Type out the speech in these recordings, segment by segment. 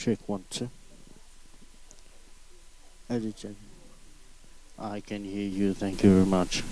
Check one, two. Check. I can hear you. Thank you very much.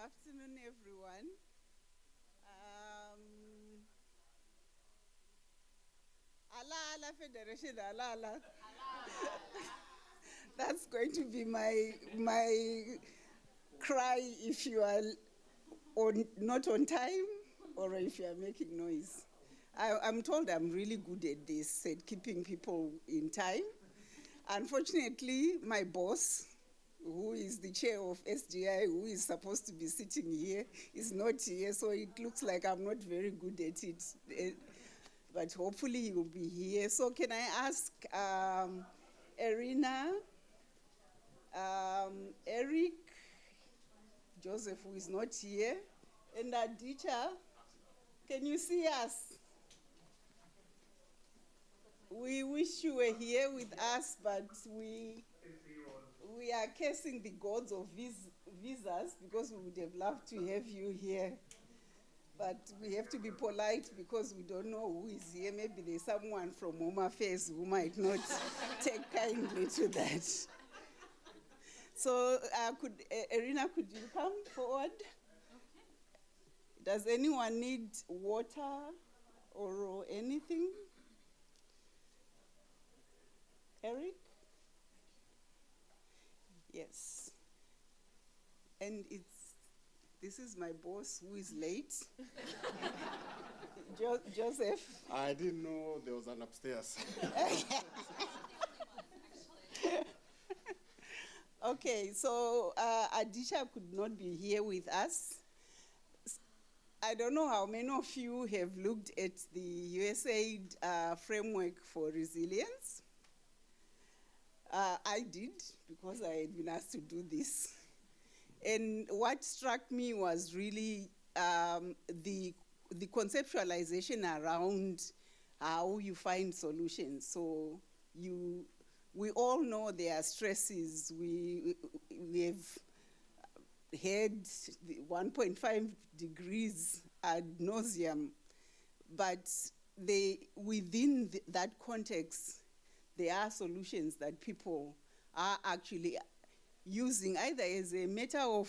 afternoon, everyone. Ala Federation, ala. That's going to be my cry if you are not on time or if you are making noise. I'm told I'm really good at this, at keeping people in time. Unfortunately, my boss, who is the chair of SDI, who is supposed to be sitting here, is not here, so it looks like I'm not very good at it. But hopefully he will be here. So can I ask Erina, Eric, Joseph, who is not here, and Aditya, can you see us? We wish you were here with us, but we are cursing the gods of visas because we would have loved to have you here. But we have to be polite because we don't know who is here. Maybe there's someone from Home Affairs who might not take kindly to that. So, Erina, could you come forward? Okay. Does anyone need water or anything? Eric? Yes. And this is my boss who is late. Joseph. I didn't know there was an upstairs. Okay, so Aditya could not be here with us. I don't know how many of you have looked at the USAID framework for resilience. I did, because I had been asked to do this. And what struck me was really the conceptualization around how you find solutions. So we all know there are stresses. We have had 1.5 degrees ad nauseum, but within that context, there are solutions that people are actually using either as a matter of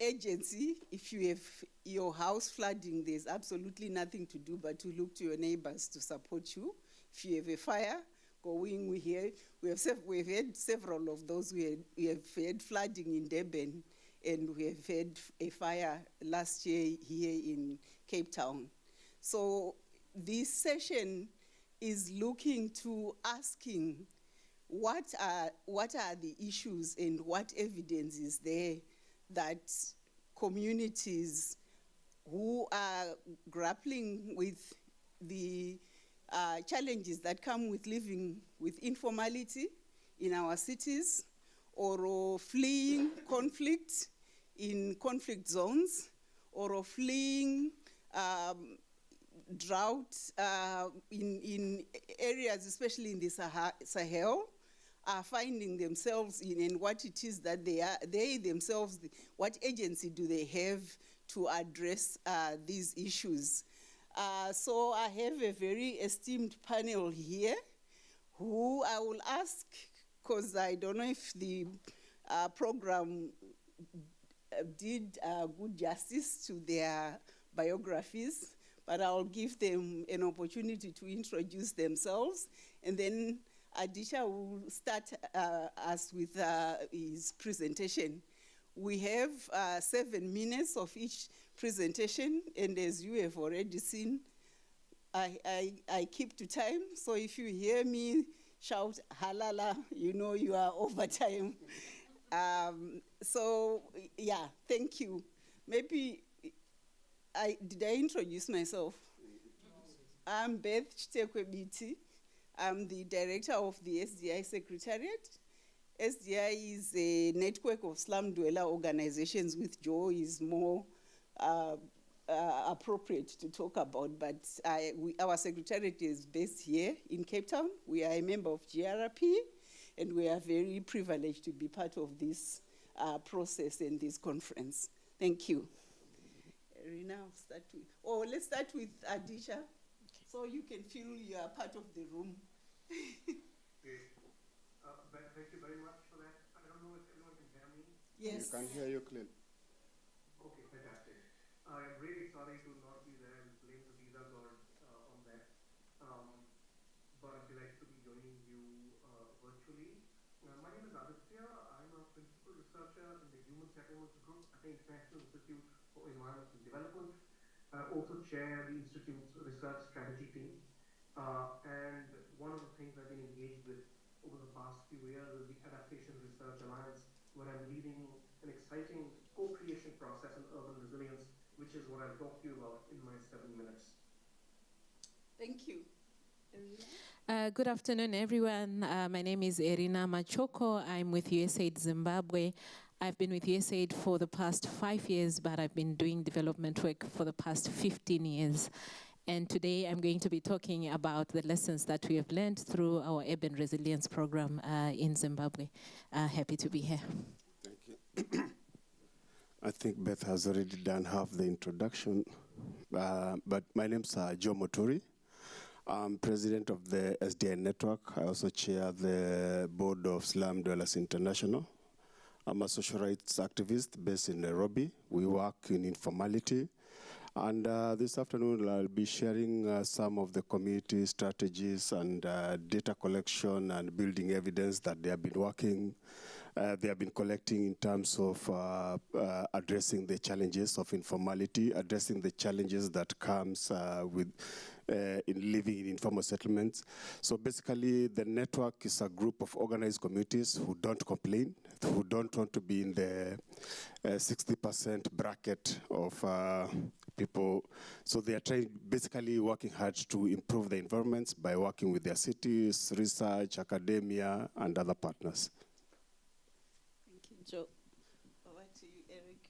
agency. If you have your house flooding, there's absolutely nothing to do but to look to your neighbors to support you. If you have a fire going, we have had several of those. We have had flooding in Durban, and we have had a fire last year here in Cape Town. So this session is looking to asking what are the issues and what evidence is there that communities who are grappling with the challenges that come with living with informality in our cities, or fleeing conflict in conflict zones, or fleeing drought in areas, especially in the Sahel, are finding themselves in, and what it is that they themselves, what agency do they have to address these issues. So I have a very esteemed panel here who I will ask, because I don't know if the program did good justice to their biographies, but I'll give them an opportunity to introduce themselves, and then Aditya will start us with his presentation. We have 7 minutes of each presentation, and as you have already seen, I keep to time, so if you hear me shout halala, you know you are over time. So, yeah, thank you. Maybe, did I introduce myself? I'm Beth Chitekwebiti. I'm the director of the SDI Secretariat. SDI is a network of slum dweller organizations, which Joe is more appropriate to talk about, but our secretariat is based here in Cape Town. We are a member of GRP, and we are very privileged to be part of this process and this conference. Thank you. Rina, let's start with Aditya, so you can feel you are part of the room. Thank you very much for that. I don't know if anyone can hear me. Yes. You can hear you clearly. Okay, fantastic. I'm really sorry to not be there and blame the visa god on that. But I'm delighted to be joining you virtually. My name is Aditya. I'm a principal researcher in the Human Settlements Group at the International Institute for Environment and Development. I also chair the Institute's research strategy team. And one of the things I've been engaged with over the past few years is the Adaptation Research Alliance, where I'm leading an exciting co-creation process in urban resilience, which is what I'll talk to you about in my 7 minutes. Thank you. Good afternoon, everyone. My name is Erina Machoko. I'm with USAID Zimbabwe. I've been with USAID for the past 5 years, but I've been doing development work for the past 15 years. And today I'm going to be talking about the lessons that we have learned through our urban resilience program in Zimbabwe. Happy to be here. Thank you. I think Beth has already done half the introduction, but my name's Joe Moturi. I'm president of the SDI network. I also chair the board of Slum Dwellers International. I'm a social rights activist based in Nairobi. We work in informality. And this afternoon, I'll be sharing some of the community strategies and data collection and building evidence that they have been collecting in terms of addressing the challenges of informality, addressing the challenges that comes with in living in informal settlements. So basically, the network is a group of organized communities who don't complain, who don't want to be in the 60% bracket of people. So they are basically working hard to improve the environments by working with their cities, research, academia, and other partners. Thank you, Joe. Over to you, Eric.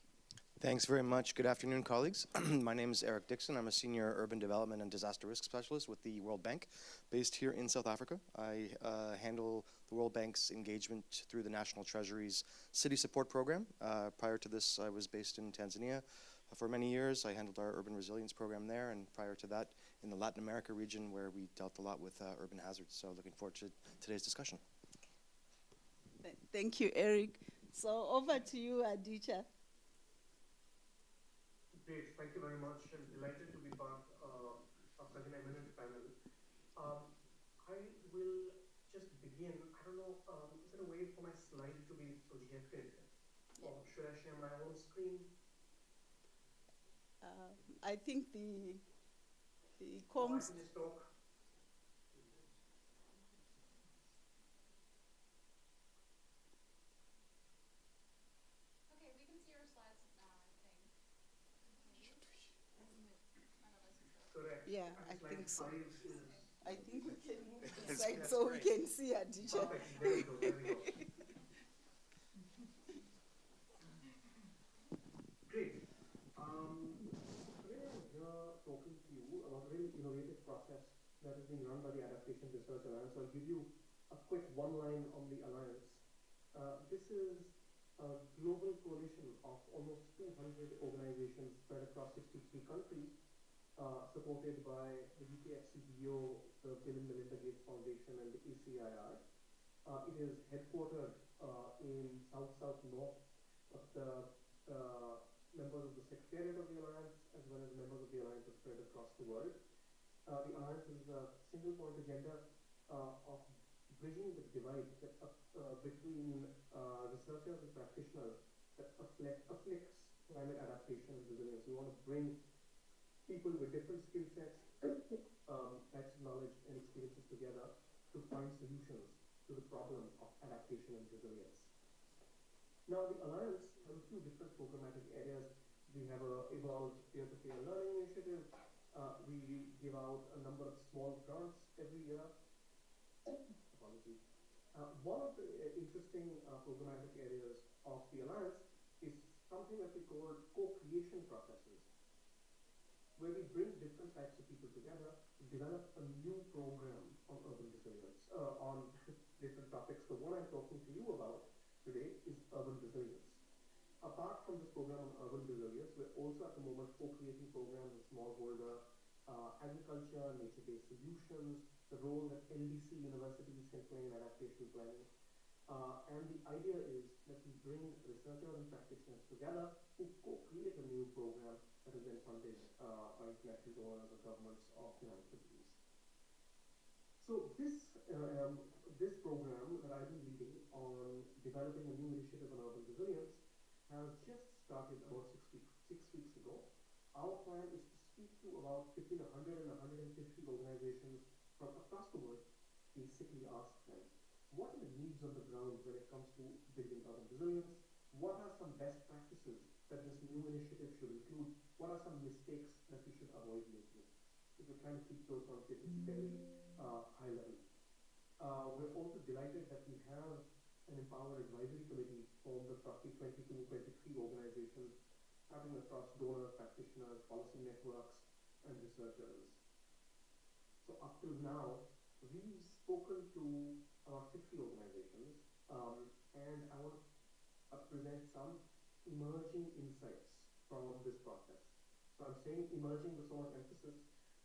Thanks very much. Good afternoon, colleagues. My name is Eric Dixon. I'm a senior urban development and disaster risk specialist with the World Bank, based here in South Africa. I handle the World Bank's engagement through the National Treasury's City Support Program. Prior to this, I was based in Tanzania for many years. I handled our urban resilience program there, and prior to that, in the Latin America region, where we dealt a lot with urban hazards. So looking forward to today's discussion. Thank you, Eric. So over to you, Aditya. Great, thank you very much. I'm delighted to be part of such an eminent panel. I will just begin. I don't know, is there a way for my slide to be projected? Or should I share my own screen? I think the Or I comms. can just talk. Okay, we can see your slides now, I think. Correct. Yeah, I Slide think so. 5 is I think we can move the side so we can see Aditya. perfect. There we go, there we go. Great. Today I'm here talking to you about a really innovative process that is being run by the Adaptation Research Alliance. I'll give you a quick one-line on the alliance. This is a global coalition of almost 200 organizations spread across 63 countries, supported by the UK FCBO, the Bill and Melinda Gates Foundation, and the ACIR. It is headquartered in South-North, but the members of the Secretariat of the Alliance, as well as members of the Alliance, are spread across the world. The Alliance is a single-point agenda of bridging the divide between researchers and practitioners that afflicts climate adaptation and resilience. We want to bring people with different skill sets, types of knowledge and experiences together to find solutions to the problem of adaptation and resilience. Now, the Alliance has a few different programmatic areas. We have a Evolved Peer-to-Peer Learning Initiative. We give out a number of small grants every year. Apologies. One of the interesting programmatic areas of the Alliance is something that we call co-creation processes, where we bring different types of people together to develop a new program on urban resilience, on different topics. The one I'm talking to you about today is urban resilience. Apart from this program on urban resilience, we're also at the moment co-creating programs on smallholder agriculture, nature-based solutions, the role that LDC universities can play in adaptation planning. And the idea is that we bring researchers and practitioners together who co-create a new program that is then funded by international donors or governments of developed countries. So this program that I've been leading on developing a new initiative on urban resilience has just started about 6 weeks ago. Our plan is to speak to about between 100 and 150 organizations from across the world, basically ask them, what are the needs on the ground when it comes to building urban resilience? What are some best practices that this new initiative should include? What are some mistakes that we should avoid making? So we're trying to keep those conversations fairly high level. We're also delighted that we have an Empower Advisory Committee formed of roughly 22, 23 organizations cutting across donors, practitioners, policy networks, and researchers. So up till now, we've spoken to about 50 organizations, and I want to present some emerging insights from this process. So I'm saying emerging with so much emphasis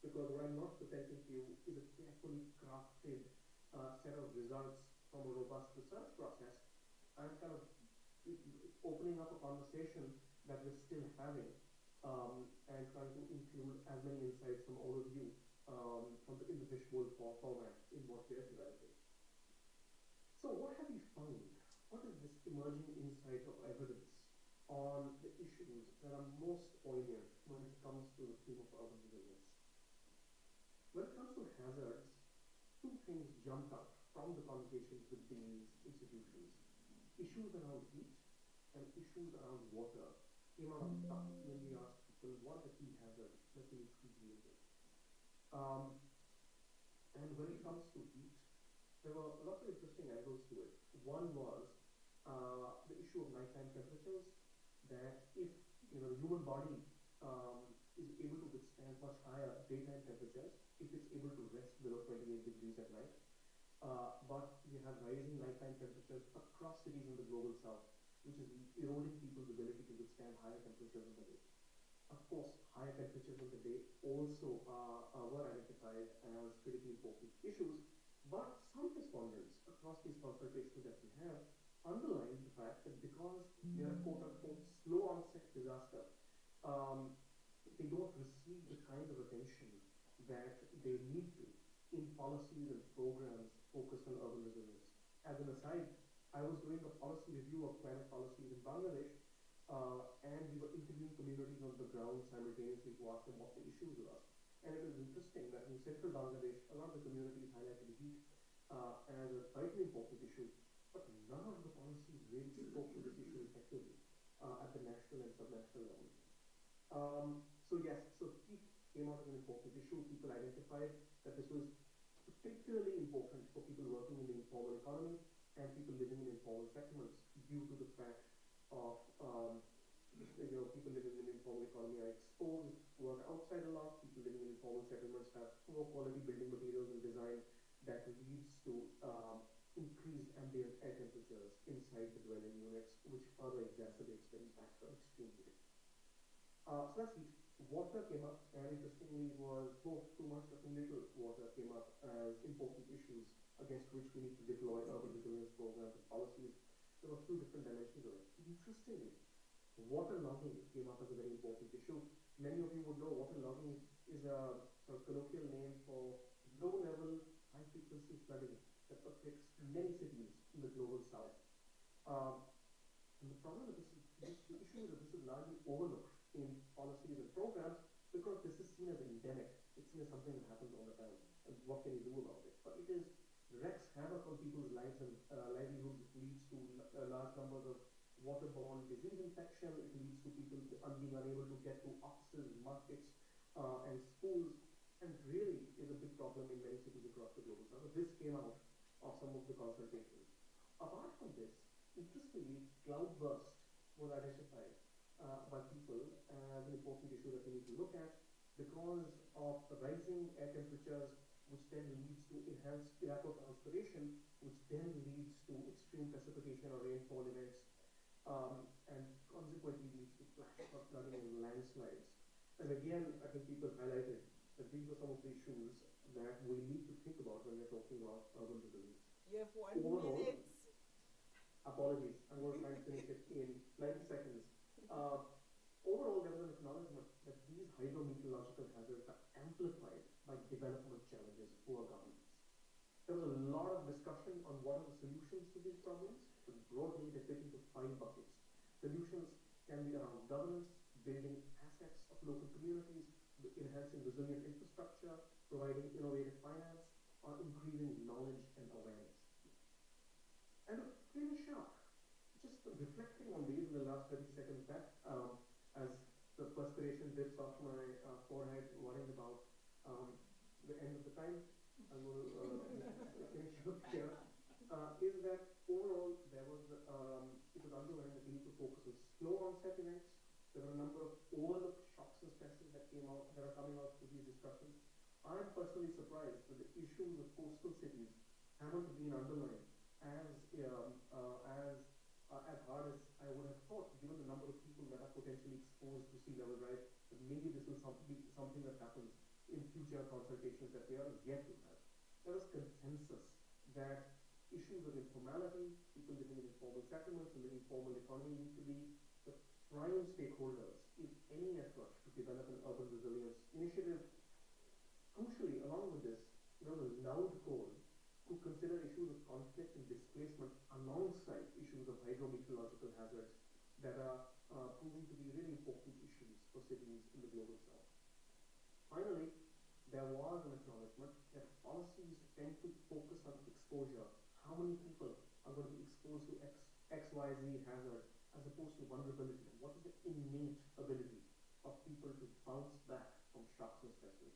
because what I'm not presenting to you is a carefully crafted set of results from a robust research process. I'm kind of opening up a conversation that we're still having and trying to include as many insights from all of you in the fishbowl format in what we're developing. So what have we found? What is this emerging insight of evidence on the issues that are most poignant when it comes to the theme of urban resilience? When it comes to hazards, two things jumped out from the conversations with these institutions. Issues around heat and issues around water came out of the top when we asked people what are the key hazards that we need to deal with. And when it comes to heat, there were lots of interesting angles to it. One was the issue of nighttime temperatures, that if the human body is able to withstand much higher daytime temperatures, if it's able to rest below 28 degrees at night. But we have rising nighttime temperatures across cities in the global south, which is eroding people's ability to withstand higher temperatures in the day. Of course, higher temperatures in the day also were identified as critically important issues, but some respondents across these consultations that we have underlined the fact that because they are quote-unquote slow onset disaster, they don't receive the kind of attention that they need to in policies and programs focused on urban resilience. As an aside, I was doing a policy review of climate policies in Bangladesh, and we were interviewing communities on the ground simultaneously to ask them what the issues were. And it was interesting that in central Bangladesh, a lot of the communities highlighted heat as a vitally important issue, but none of the policies really spoke to this issue effectively at the national and subnational level. So yes, so heat came out as an important issue. People identified that this was particularly important for people working in the informal economy and people living in informal settlements due to the fact of people living in the informal economy are exposed, work outside a lot. People living in informal settlements have poor quality building materials and design that leads to increased ambient air temperatures inside the dwelling units, which further exacerbates the impact of extreme heat. So that's heat. Water came up, and interestingly was both too much or too little water came up as important issues against which we need to deploy urban resilience programs and policies. There were two different dimensions of it. Interestingly, water logging came up as a very important issue. Many of you would know water logging is a sort of colloquial name for low-level, high-frequency flooding that affects many cities in the global south. And the problem with the issue is that this is largely overlooked in policies and programs because this is seen as endemic. It's seen as something that happens all the time. And what can you do about it? But it wreaks havoc on people's lives and livelihoods. It leads to large numbers of waterborne disease infection. It leads to people being unable to get to offices, markets, and schools, and really is a big problem in many cities across the global south. This came out of some of the consultations. Apart from this, interestingly, cloudburst was identified by people as an important issue that we need to look at because of the rising air temperatures, which then leads to enhanced evapotranspiration, which then leads to extreme precipitation or rainfall events, and consequently leads to flash flooding and landslides. And again, I think people highlighted that these are some of the issues that we need to think about when we're talking about urban resilience. You have 1 minute. Apologies, I'm going to try and finish it in 90 seconds. Overall, there was an acknowledgement that these hydrometeorological hazards are amplified by development challenges, poor governance. There was a lot of discussion on what are the solutions to these problems, but broadly they fit into 5 buckets. Solutions can be around governance, building assets of local communities, enhancing resilient infrastructure, providing innovative finance, or increasing knowledge and awareness. And a clean shock, just reflecting on these in the last 30 seconds back, as the perspiration drips off my forehead, worrying about the end of the time, I will finish up here, is that overall there was, it was underlying the need to focus on slow onset events. There were a number of overlooked shocks and stresses that are coming out of these discussions. I'm personally surprised that the issues of coastal cities haven't been underlined as hard as I would have thought, given the number of people that are potentially exposed to sea level rise. But maybe this will be something that happens in future consultations that we are yet to have. There was consensus that issues of informality, people living in informal settlements and the informal economy need to be the prime stakeholders in any effort to develop an urban resilience initiative. Crucially, along with this, there was a loud call to consider issues of conflict and displacement alongside issues of hydrometeorological hazards that are proving to be really important issues for cities in the global south. Finally, there was an acknowledgement that policies tend to focus on exposure. How many people are going to be exposed to XYZ hazard as opposed to vulnerability? What is the innate ability of people to bounce back from shocks and stresses?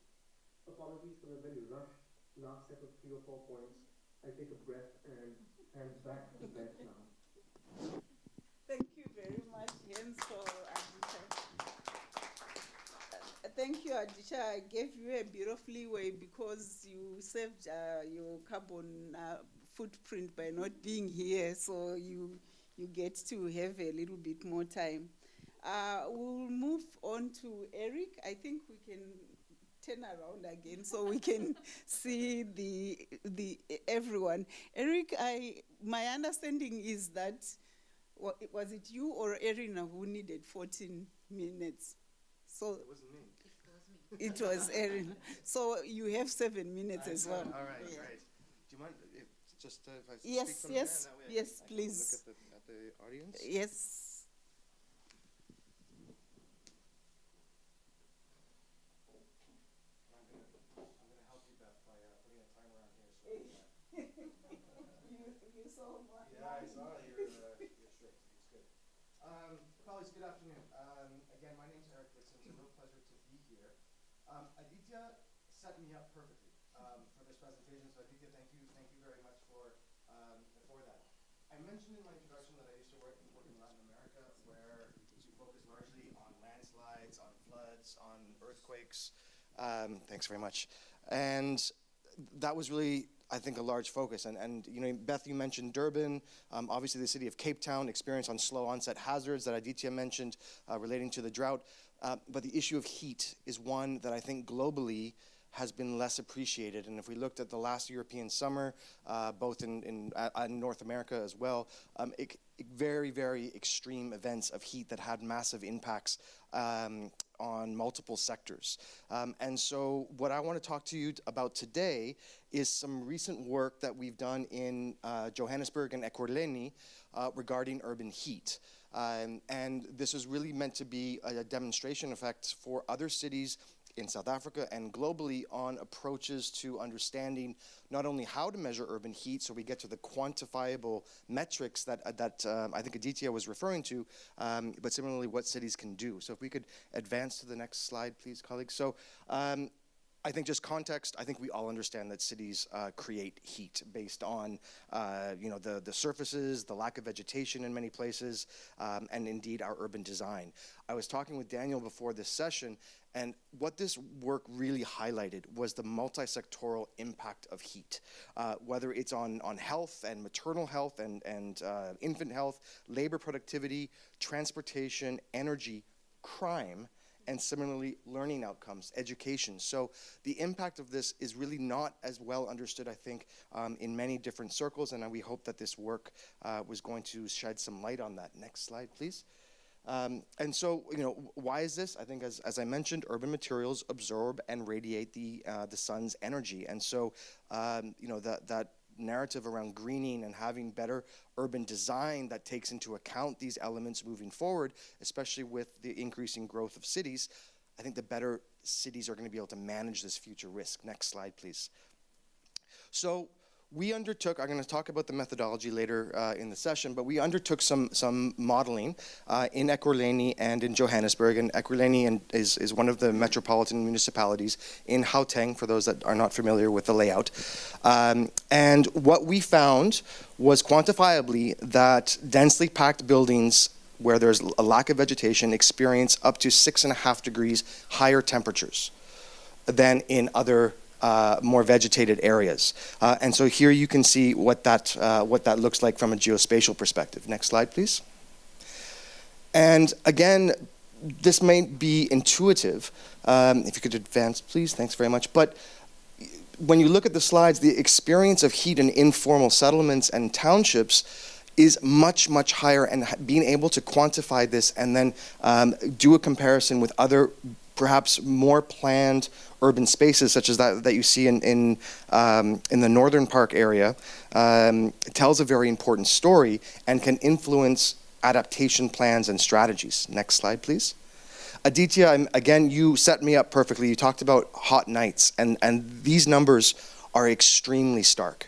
Apologies for the very rushed last set of 3 or 4 points. I take a breath and hand back to Beth now. Thank you very much, Jens, for Aditya. Thank you, Aditya. I gave you a bit of leeway because you saved your carbon footprint by not being here, so you get to have a little bit more time. We'll move on to Eric. I think we can turn around again so we can see the everyone. Eric, my understanding is that, was it you or Erina who needed 14 minutes? So It wasn't me. it was Erin. So you have 7 minutes as well. All right, Yeah. great. Do you mind if I Yes, speak from yes, there? And that way yes, I can please. look at the audience? Yes. I'm gonna help you, Beth, by putting a timer on here. So You saw what? yeah, I saw you're strict. It's good. Colleagues, good afternoon. Again, my name's Eric Dixon. It's a real pleasure to be here. Aditya set me up perfectly for this presentation. So Aditya, thank you very much for that. I mentioned in my introduction that I used to work in Latin America, where we focus largely on landslides, on floods, on earthquakes. Thanks very much. And that was really, I think, a large focus. And you know, Beth, you mentioned Durban, obviously the city of Cape Town, experience on slow onset hazards that Aditya mentioned relating to the drought. But the issue of heat is one that I think globally has been less appreciated. And if we looked at the last European summer, both in North America as well, very, very extreme events of heat that had massive impacts on multiple sectors. And so what I want to talk to you about today is some recent work that we've done in Johannesburg and Ekurhuleni regarding urban heat. And this is really meant to be a demonstration effect for other cities in South Africa and globally on approaches to understanding not only how to measure urban heat, so we get to the quantifiable metrics that I think Aditya was referring to, but similarly what cities can do. So if we could advance to the next slide, please, colleagues. So I think just context, I think we all understand that cities create heat based on you know, the surfaces, the lack of vegetation in many places, and indeed our urban design. I was talking with Daniel before this session, and what this work really highlighted was the multi-sectoral impact of heat, whether it's on health and maternal health and infant health, labor productivity, transportation, energy, crime, and similarly learning outcomes, education. So the impact of this is really not as well understood, I think, in many different circles, and we hope that this work was going to shed some light on that. Next slide, please. And so, why is this? I think, as I mentioned, urban materials absorb and radiate the sun's energy, and so, that narrative around greening and having better urban design that takes into account these elements moving forward, especially with the increasing growth of cities, I think the better cities are going to be able to manage this future risk. Next slide, please. So we undertook, I'm going to talk about the methodology later in the session, but we undertook some modeling in Ekurhuleni and in Johannesburg. And Ekurhuleni is one of the metropolitan municipalities in Gauteng, for those that are not familiar with the layout. And what we found was quantifiably that densely packed buildings where there's a lack of vegetation experience up to 6.5 degrees higher temperatures than in other more vegetated areas. And so here you can see what that looks like from a geospatial perspective. Next slide, please. And again, this may be intuitive. If you could advance, please. Thanks very much. But when you look at the slides, the experience of heat in informal settlements and townships is much, much higher, and being able to quantify this and then do a comparison with other perhaps more planned urban spaces, such as that you see in the Northern Park area, tells a very important story and can influence adaptation plans and strategies. Next slide, please. Aditya, again, you set me up perfectly. You talked about hot nights, and these numbers are extremely stark.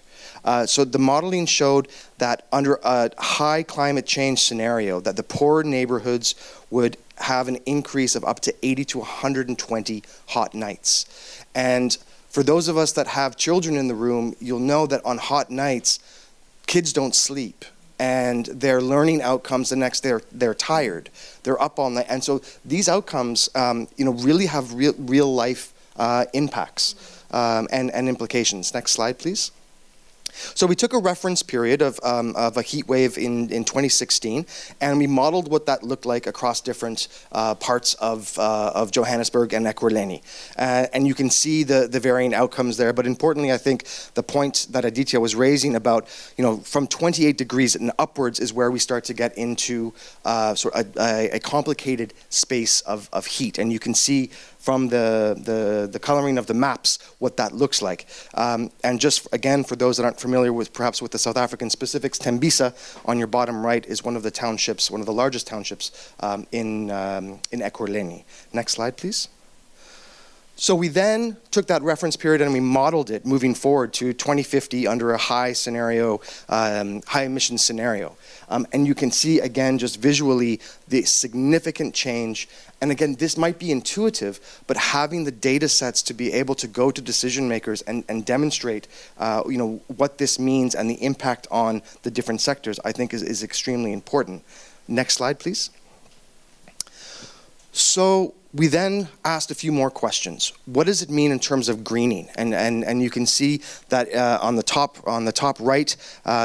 So the modeling showed that under a high climate change scenario, that the poorer neighborhoods would have an increase of up to 80 to 120 hot nights. And for those of us that have children in the room, you'll know that on hot nights, kids don't sleep, and their learning outcomes the next day, they're tired, they're up all night. And so these outcomes, really have real life impacts and implications. Next slide, please. So we took a reference period of a heat wave in 2016, and we modeled what that looked like across different parts of Johannesburg and Ekurhuleni. And you can see the varying outcomes there. But importantly, I think the point that Aditya was raising about, from 28 degrees and upwards is where we start to get into sort of a complicated space of heat. And you can see from the coloring of the maps what that looks like. And just again, for those that aren't familiar with perhaps with the South African specifics, Tembisa on your bottom right is one of the townships, one of the largest townships in Ekurhuleni. Next slide, please. So we then took that reference period and we modeled it moving forward to 2050 under a high scenario, high emission scenario. And you can see again, just visually, the significant change. And again, this might be intuitive, but having the data sets to be able to go to decision makers and demonstrate, what this means and the impact on the different sectors, I think is extremely important. Next slide, please. So we then asked a few more questions. What does it mean in terms of greening? And you can see that on the top right,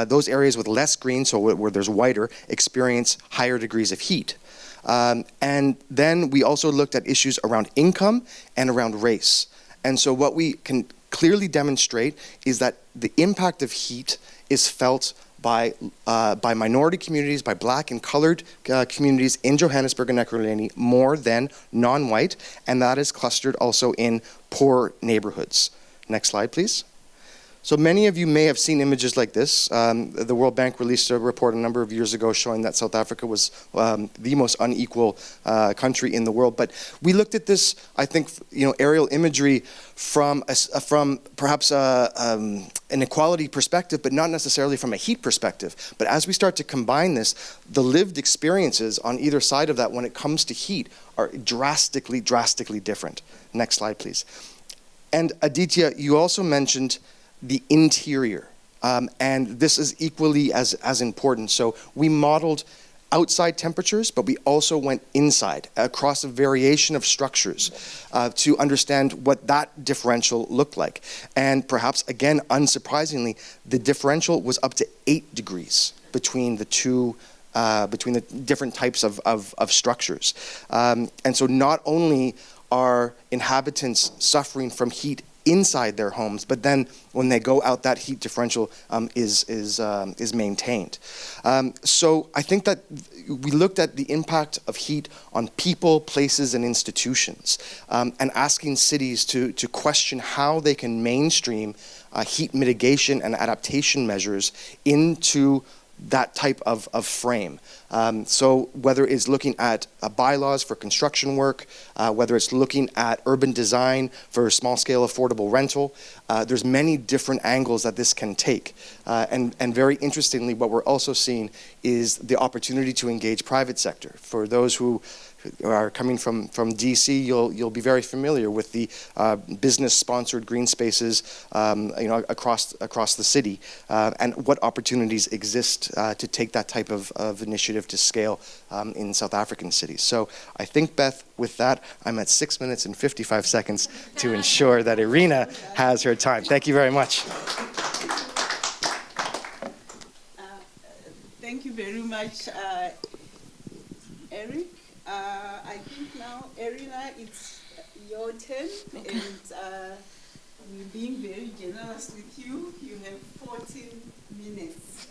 those areas with less green, so where there's whiter, experience higher degrees of heat. And then we also looked at issues around income and around race. And so what we can clearly demonstrate is that the impact of heat is felt by minority communities, by Black and colored communities in Johannesburg and Ekurhuleni more than non-white, and that is clustered also in poor neighborhoods. Next slide, please. So many of you may have seen images like this. The World Bank released a report a number of years ago showing that South Africa was the most unequal country in the world. But we looked at this, I think, aerial imagery from perhaps an equality perspective, but not necessarily from a heat perspective. But as we start to combine this, the lived experiences on either side of that when it comes to heat are drastically, drastically different. Next slide, please. And Aditya, you also mentioned the interior, and this is equally as important. So we modeled outside temperatures, but we also went inside across a variation of structures to understand what that differential looked like. And perhaps, again, unsurprisingly, the differential was up to 8 degrees between the two between the different types of structures. And so not only are inhabitants suffering from heat inside their homes, but then when they go out, that heat differential is maintained. So I think that we looked at the impact of heat on people, places, and institutions, and asking cities to question how they can mainstream heat mitigation and adaptation measures into that type of frame. So whether it's looking at bylaws for construction work, whether it's looking at urban design for small-scale affordable rental, there's many different angles that this can take. And very interestingly, what we're also seeing is the opportunity to engage private sector. For those who are coming from DC, you'll be very familiar with the business-sponsored green spaces, across the city, and what opportunities exist to take that type of initiative to scale in South African cities. So I think, Beth, with that, I'm at 6 minutes and 55 seconds to ensure that Irina has her time. Thank you very much. Thank you very much, Eric. I think now, Irina, it's your turn, and we're being very generous with you. You have 14 minutes.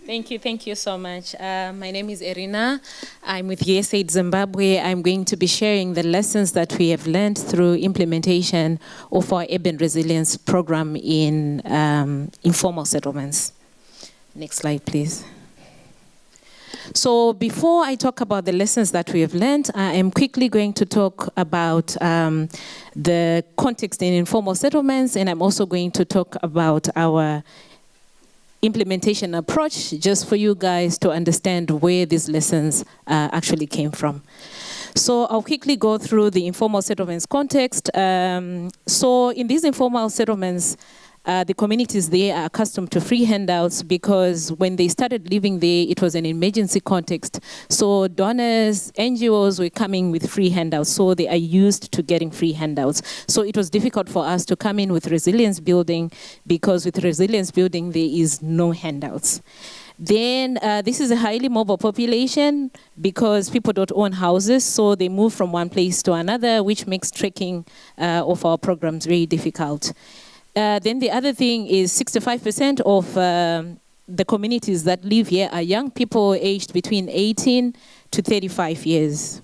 Thank you so much. My name is Irina. I'm with USAID Zimbabwe. I'm going to be sharing the lessons that we have learned through implementation of our urban resilience program in informal settlements. Next slide, please. So before I talk about the lessons that we have learned, I am quickly going to talk about the context in informal settlements, and I'm also going to talk about our implementation approach, just for you guys to understand where these lessons actually came from. So I'll quickly go through the informal settlements context. So in these informal settlements, the communities there are accustomed to free handouts because when they started living there, it was an emergency context. So donors, NGOs were coming with free handouts, so they are used to getting free handouts. So it was difficult for us to come in with resilience building because with resilience building, there is no handouts. Then this is a highly mobile population because people don't own houses, so they move from one place to another, which makes tracking of our programs very difficult. Then the other thing is 65% of the communities that live here are young people aged between 18 to 35 years.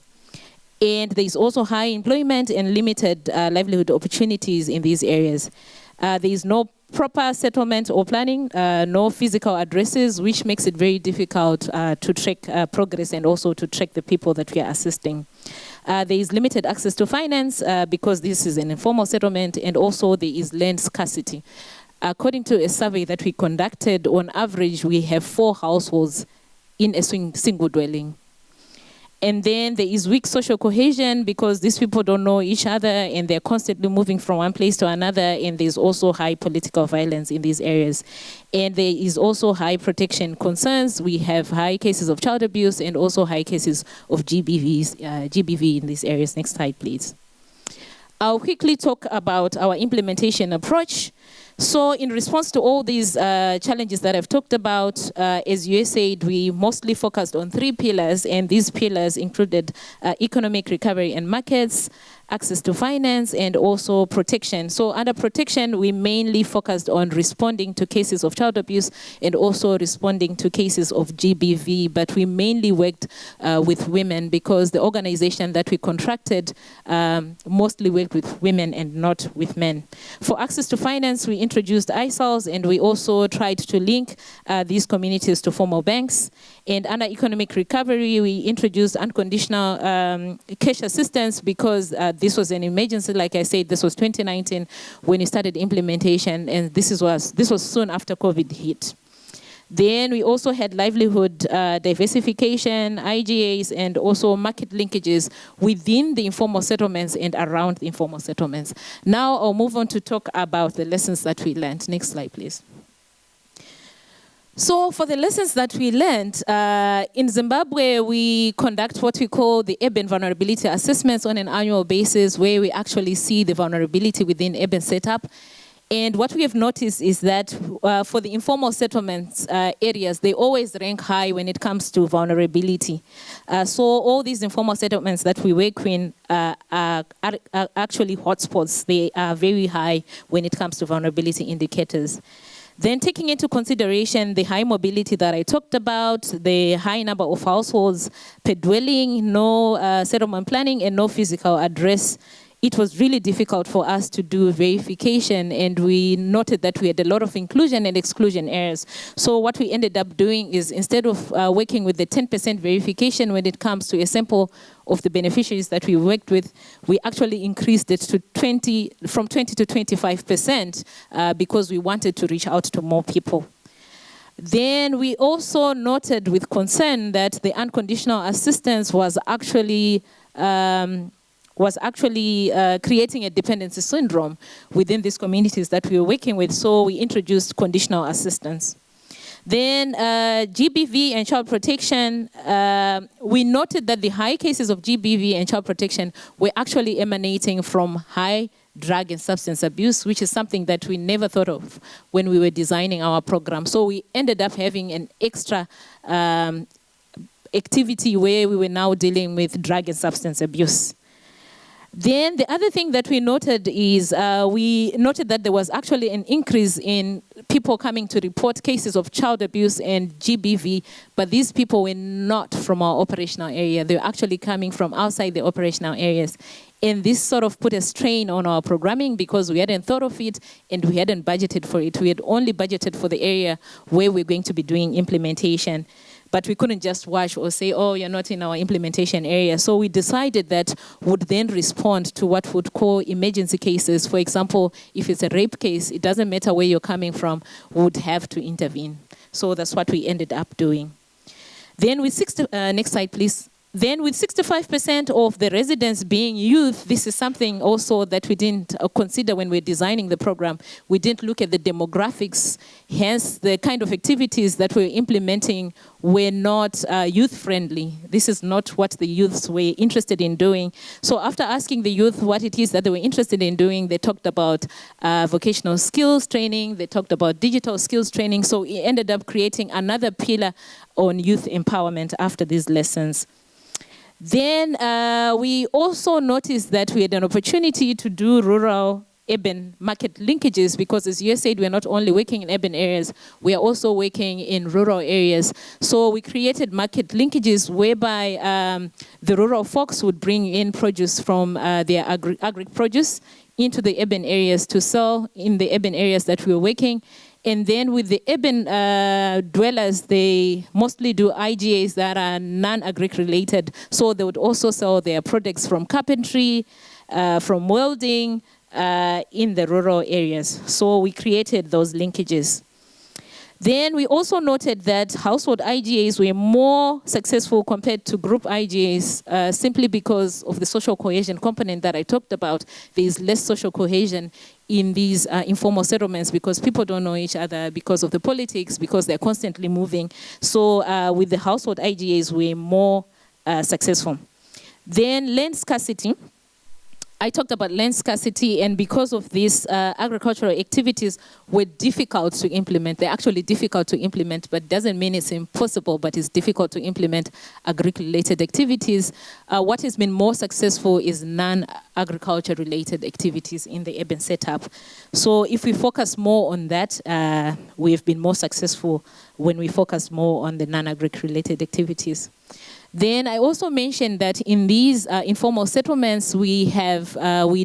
And there's also high employment and limited livelihood opportunities in these areas. There is no proper settlement or planning, no physical addresses, which makes it very difficult to track progress and also to track the people that we are assisting. There is limited access to finance because this is an informal settlement, and also there is land scarcity. According to a survey that we conducted, on average, we have 4 households in a single dwelling. And then there is weak social cohesion because these people don't know each other and they're constantly moving from one place to another, and there's also high political violence in these areas. And there is also high protection concerns. We have high cases of child abuse and also high cases of GBV in these areas. Next slide, please. I'll quickly talk about our implementation approach. So in response to all these challenges that I've talked about, as USAID, we mostly focused on 3 pillars, and these pillars included economic recovery and markets, access to finance, and also protection. So under protection, we mainly focused on responding to cases of child abuse and also responding to cases of GBV, but we mainly worked with women because the organization that we contracted mostly worked with women and not with men. For access to finance, we introduced ISALs, and we also tried to link these communities to formal banks. And under economic recovery, we introduced unconditional cash assistance because this was an emergency. Like I said, this was 2019 when we started implementation, and this was soon after COVID hit. Then we also had livelihood diversification, IGAs, and also market linkages within the informal settlements and around the informal settlements. Now I'll move on to talk about the lessons that we learned. Next slide, please. So for the lessons that we learned, in Zimbabwe, we conduct what we call the urban vulnerability assessments on an annual basis, where we actually see the vulnerability within urban setup. And what we have noticed is that for the informal settlements areas, they always rank high when it comes to vulnerability. So all these informal settlements that we work in are actually hotspots. They are very high when it comes to vulnerability indicators. Then taking into consideration the high mobility that I talked about, the high number of households per dwelling, no settlement planning and no physical address, it was really difficult for us to do verification, and we noted that we had a lot of inclusion and exclusion errors. So what we ended up doing is, instead of working with the 10% verification when it comes to a sample of the beneficiaries that we worked with, we actually increased it to from 20 to 25% because we wanted to reach out to more people. Then we also noted with concern that the unconditional assistance was actually creating a dependency syndrome within these communities that we were working with, so we introduced conditional assistance. Then GBV and child protection, we noted that the high cases of GBV and child protection were actually emanating from high drug and substance abuse, which is something that we never thought of when we were designing our program. So we ended up having an extra activity where we were now dealing with drug and substance abuse. Then the other thing that we noted is we noted that there was actually an increase in people coming to report cases of child abuse and GBV, but these people were not from our operational area. They were actually coming from outside the operational areas. And this sort of put a strain on our programming because we hadn't thought of it and we hadn't budgeted for it. We had only budgeted for the area where we're going to be doing implementation. But we couldn't just watch or say, oh, you're not in our implementation area. So we decided that would then respond to what would call emergency cases. For example, if it's a rape case, it doesn't matter where you're coming from, would have to intervene. So that's what we ended up doing. Then with next slide, please. Then with 65% of the residents being youth, this is something also that we didn't consider when we're designing the program. We didn't look at the demographics, hence the kind of activities that we're implementing were not youth-friendly. This is not what the youths were interested in doing. So after asking the youth what it is that they were interested in doing, they talked about vocational skills training, they talked about digital skills training, so we ended up creating another pillar on youth empowerment after these lessons. Then we also noticed that we had an opportunity to do rural-urban market linkages because, as you said, we're not only working in urban areas, we are also working in rural areas. So we created market linkages whereby the rural folks would bring in produce from their agri-produce into the urban areas to sell in the urban areas that we were working. And then with the urban dwellers, they mostly do IGAs that are non-agric related. So they would also sell their products from carpentry, from welding in the rural areas. So we created those linkages. Then we also noted that household IGAs were more successful compared to group IGAs simply because of the social cohesion component that I talked about. There is less social cohesion in these informal settlements because people don't know each other because of the politics, because they're constantly moving. So with the household IGAs, we're more successful. Then land scarcity. I talked about land scarcity, and because of these agricultural activities were difficult to implement. They're actually difficult to implement, but doesn't mean it's impossible, but it's difficult to implement agriculture-related activities. What has been more successful is non-agriculture-related activities in the urban setup. So if we focus more on that, we've been more successful when we focus more on the non-agriculture-related activities. Then I also mentioned that in these informal settlements, we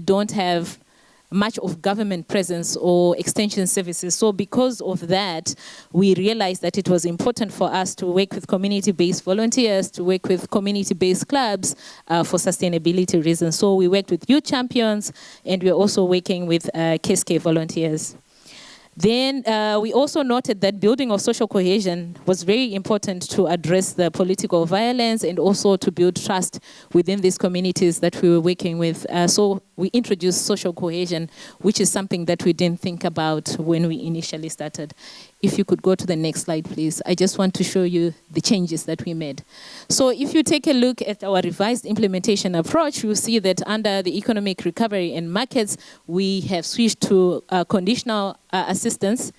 don't have much of government presence or extension services. So because of that, we realized that it was important for us to work with community-based volunteers, to work with community-based clubs for sustainability reasons. So we worked with youth champions, and we're also working with KSK volunteers. Then we also noted that building of social cohesion was very important to address the political violence and also to build trust within these communities that we were working with. So we introduced social cohesion, which is something that we didn't think about when we initially started. If you could go to the next slide, please. I just want to show you the changes that we made. So if you take a look at our revised implementation approach, you'll see that under the economic recovery and markets, we have switched to conditional assistance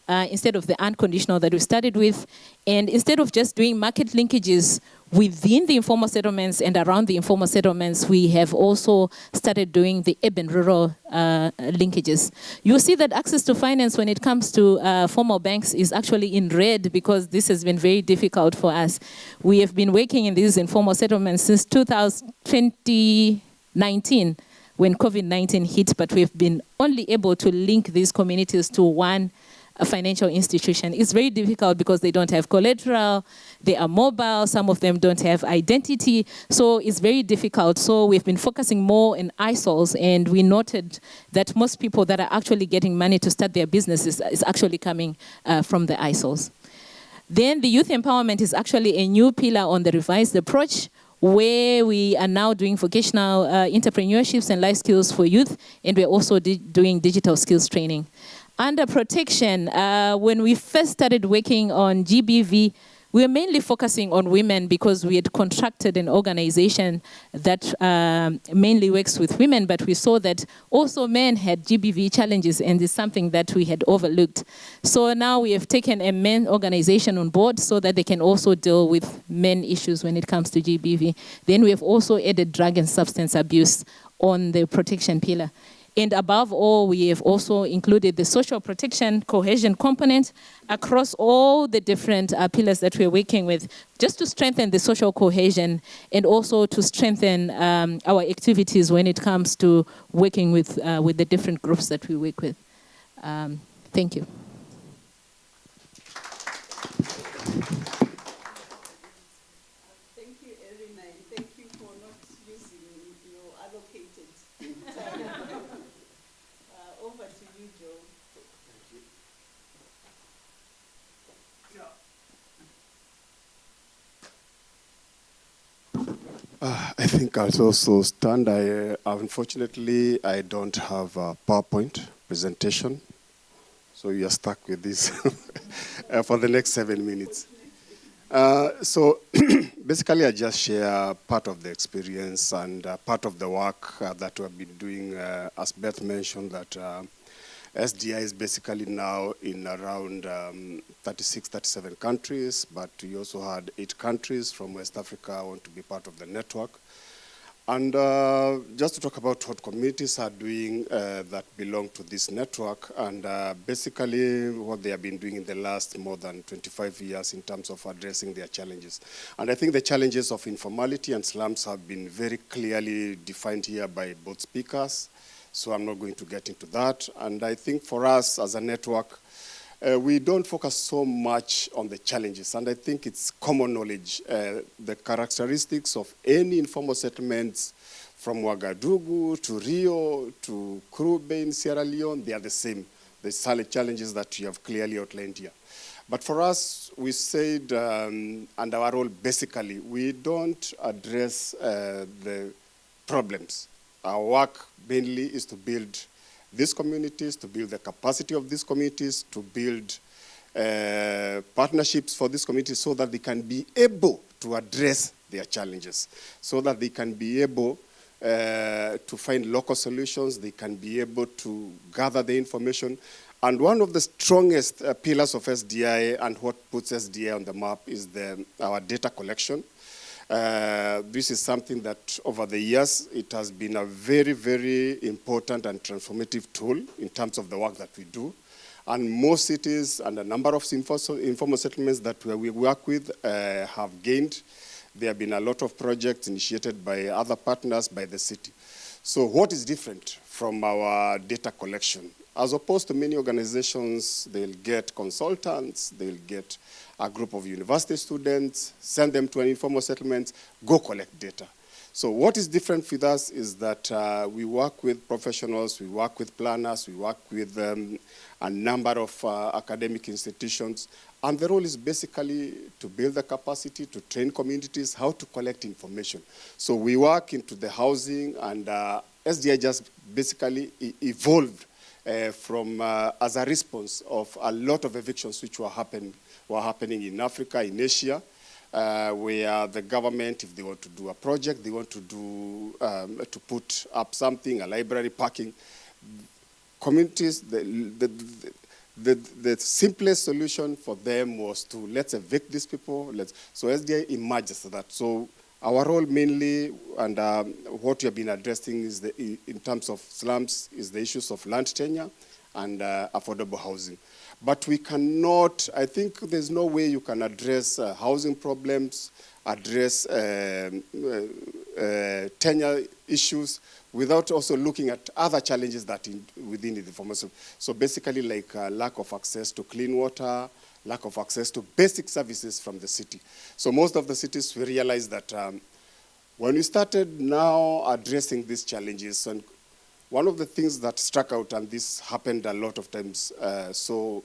instead of the unconditional that we started with. And instead of just doing market linkages within the informal settlements and around the informal settlements, we have also started doing the urban-rural linkages. You'll see that access to finance when it comes to formal banks is actually in red because this has been very difficult for us. We have been working in these informal settlements since 2019 when COVID-19 hit, but we've been only able to link these communities to one financial institution. It's very difficult because they don't have collateral, they are mobile, some of them don't have identity, so it's very difficult. So we've been focusing more in ISOLs, and we noted that most people that are actually getting money to start their businesses is actually coming from the ISOLs. Then the youth empowerment is actually a new pillar on the revised approach, where we are now doing vocational entrepreneurships and life skills for youth, and we're also doing digital skills training. Under protection, when we first started working on GBV, we were mainly focusing on women because we had contracted an organization that mainly works with women, but we saw that also men had GBV challenges, and it's something that we had overlooked. So now we have taken a men organization on board so that they can also deal with men issues when it comes to GBV. Then we have also added drug and substance abuse on the protection pillar. And above all, we have also included the social protection cohesion component across all the different pillars that we're working with, just to strengthen the social cohesion and also to strengthen our activities when it comes to working with the different groups that we work with. Thank you. Thank you, Erina, and thank you for not using your allocated time. Over to you, Joe. I think I'll also stand. Unfortunately, I don't have a PowerPoint presentation, so you're stuck with this for the next 7 minutes. So basically, I just share part of the experience and part of the work that we've been doing. As Beth mentioned, that SDI is basically now in around 36, 37 countries, but we also had 8 countries from West Africa want to be part of the network. And just to talk about what communities are doing that belong to this network, and basically what they have been doing in the last more than 25 years in terms of addressing their challenges. And I think the challenges of informality and slums have been very clearly defined here by both speakers, so I'm not going to get into that. And I think for us as a network, we don't focus so much on the challenges, and I think it's common knowledge. The characteristics of any informal settlements from Ouagadougou to Rio to Krube in Sierra Leone, they are the same. The challenges that you have clearly outlined here. But for us, we said, and our role basically, we don't address the problems. Our work mainly is to build these communities, to build the capacity of these communities, to build partnerships for these communities so that they can be able to address their challenges, so that they can be able to find local solutions, they can be able to gather the information. And one of the strongest pillars of SDI and what puts SDI on the map is our data collection. This is something that over the years, it has been a very, very important and transformative tool in terms of the work that we do. And most cities and a number of informal settlements that we work with have gained. There have been a lot of projects initiated by other partners, by the city. So what is different from our data collection? As opposed to many organizations, they'll get consultants, they'll get a group of university students, send them to an informal settlement, go collect data. So what is different with us is that we work with professionals, we work with planners, we work with a number of academic institutions, and the role is basically to build the capacity, to train communities how to collect information. So we work into the housing, and SDI just basically evolved from as a response of a lot of evictions which were happening in Africa, in Asia, where the government, if they want to do a project, they want to do to put up something, a library, parking. Communities, the simplest solution for them was to let's evict these people. So SDI emerges that. So our role mainly, and what we have been addressing is in terms of slums, is the issues of land tenure and affordable housing. But we cannot, I think there's no way you can address housing problems, address tenure issues without also looking at other challenges that within the information. So basically like lack of access to clean water, lack of access to basic services from the city. So most of the cities, we realized that when we started now addressing these challenges, and one of the things that struck out, and this happened a lot of times, so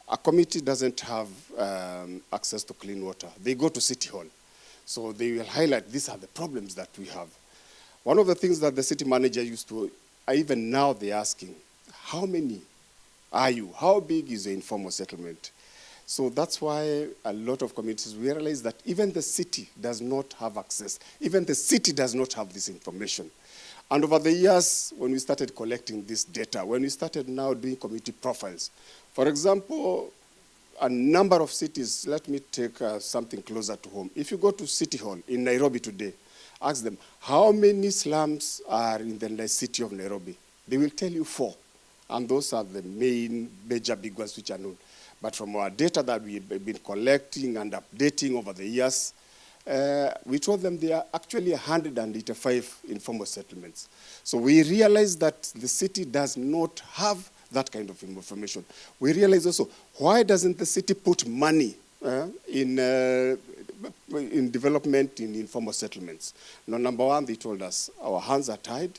a committee doesn't have access to clean water. They go to City Hall. So they will highlight, these are the problems that we have. One of the things that the city manager used to, even now they're asking, how many are you? How big is the informal settlement? So that's why a lot of communities realize that even the city does not have access. Even the city does not have this information. And over the years, when we started collecting this data, when we started now doing community profiles, for example, a number of cities, let me take something closer to home. If you go to City Hall in Nairobi today, ask them, how many slums are in the city of Nairobi? They will tell you 4. And those are the major big ones which are known. But from our data that we've been collecting and updating over the years, we told them there are actually 185 informal settlements. So we realized that the city does not have that kind of information. We realize also, why doesn't the city put money in development in informal settlements? Now, number one, they told us, our hands are tied.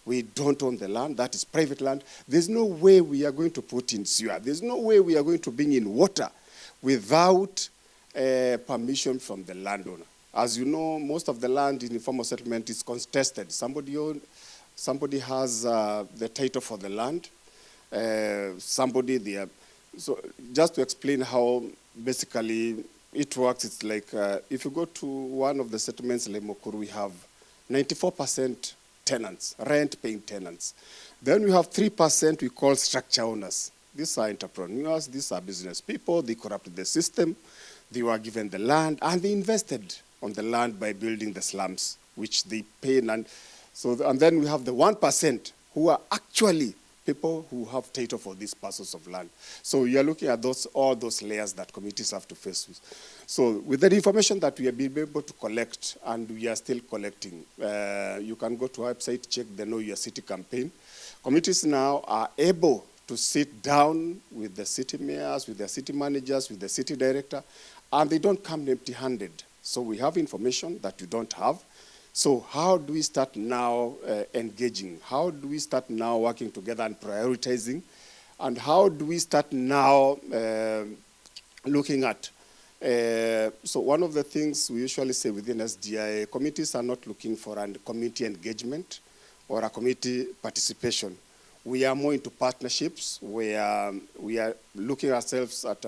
We don't own the land. That is private land. There's no way we are going to put in sewer. There's no way we are going to bring in water without permission from the landowner. As you know, most of the land in informal settlement is contested. Somebody has the title for the land. So just to explain how basically it works, it's like if you go to one of the settlements, Lemokuru, we have 94% tenants, rent-paying tenants. Then we have 3% we call structure owners. These are entrepreneurs, these are business people, they corrupted the system, they were given the land, and they invested on the land by building the slums, which they pay. And then we have the 1% who are actually people who have title for these parcels of land. So you are looking at all those layers that communities have to face with. So with the information that we have been able to collect, and we are still collecting, you can go to our website, check the Know Your City campaign. Communities now are able to sit down with the city mayors, with the city managers, with the city director, and they don't come empty-handed. So we have information that you don't have. So how do we start now engaging? How do we start now working together and prioritizing? And how do we start now looking at, so one of the things we usually say within SDI, committees are not looking for a community engagement or a community participation. We are more into partnerships where we are looking ourselves at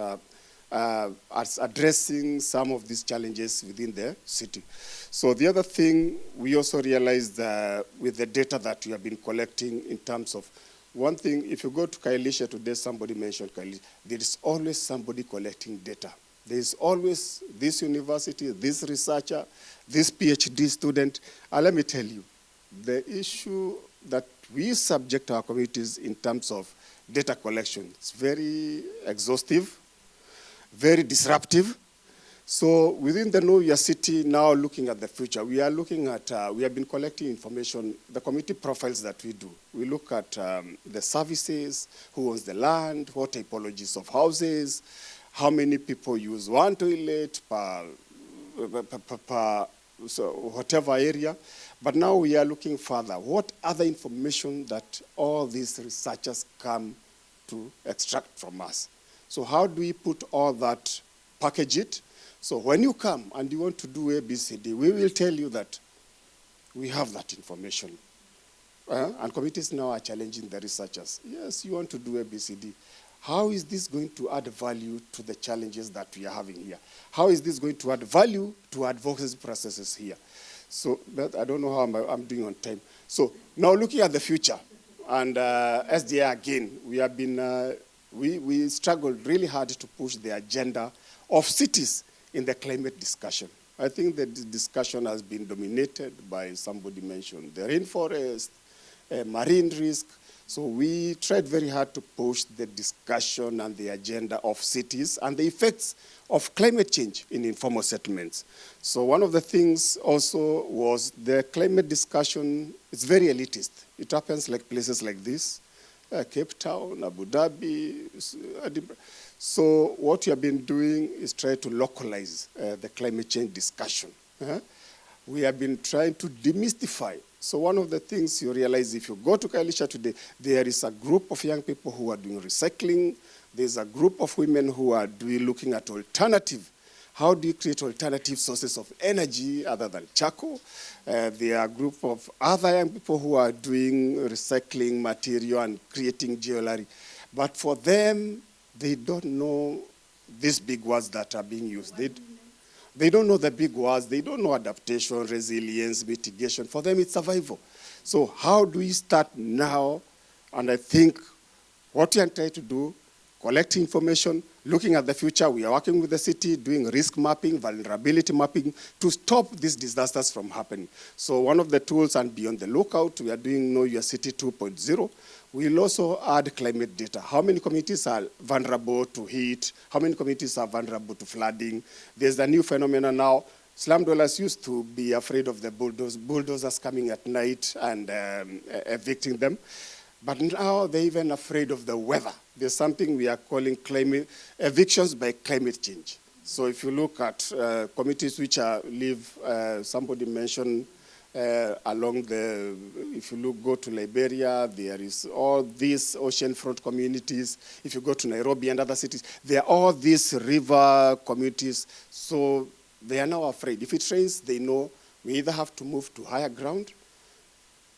addressing some of these challenges within the city. So the other thing we also realized with the data that we have been collecting in terms of, one thing, if you go to Kailisha today, somebody mentioned Kailisha, there is always somebody collecting data. There is always this university, this researcher, this PhD student. And let me tell you, the issue that we subject our communities in terms of data collection, it's very exhaustive, very disruptive. So within the Know Your City, now looking at the future, we are looking at, we have been collecting information, the community profiles that we do. We look at the services, who owns the land, what typologies of houses, how many people use one toilet per so whatever area. But now we are looking further. What other information that all these researchers come to extract from us? So how do we put all that, package it? So when you come and you want to do ABCD, we will tell you that we have that information. And committees now are challenging the researchers. Yes, you want to do ABCD. How is this going to add value to the challenges that we are having here? How is this going to add value to advocacy processes here? So that, I don't know how I'm doing on time. So now looking at the future, and SDA again, we have been, we struggled really hard to push the agenda of cities in the climate discussion. I think the discussion has been dominated by, somebody mentioned, the rainforest, marine risk. So we tried very hard to push the discussion and the agenda of cities and the effects of climate change in informal settlements. So one of the things also was the climate discussion is very elitist. It happens like places like this, Cape Town, Abu Dhabi, Edinburgh. So what we have been doing is try to localize the climate change discussion. We have been trying to demystify. So one of the things you realize, if you go to Kailisha today, there is a group of young people who are doing recycling. There's a group of women who are looking at alternative. How do you create alternative sources of energy other than charcoal? There are a group of other young people who are doing recycling material and creating jewelry. But for them, they don't know these big words that are being used. They don't know the big words. They don't know adaptation, resilience, mitigation. For them, it's survival. So how do we start now? And I think what we are trying to do, collect information, looking at the future. We are working with the city, doing risk mapping, vulnerability mapping, to stop these disasters from happening. So one of the tools, and beyond the lookout, we are doing Know Your City 2.0. We'll also add climate data. How many communities are vulnerable to heat? How many communities are vulnerable to flooding? There's a new phenomenon now. Slum dwellers used to be afraid of the bulldozers coming at night and evicting them. But now they're even afraid of the weather. There's something we are calling evictions by climate change. So if you look at communities which live, somebody mentioned along the, if you go to Liberia, there is all these oceanfront communities. If you go to Nairobi and other cities, there are all these river communities. So they are now afraid. If it rains, they know we either have to move to higher ground,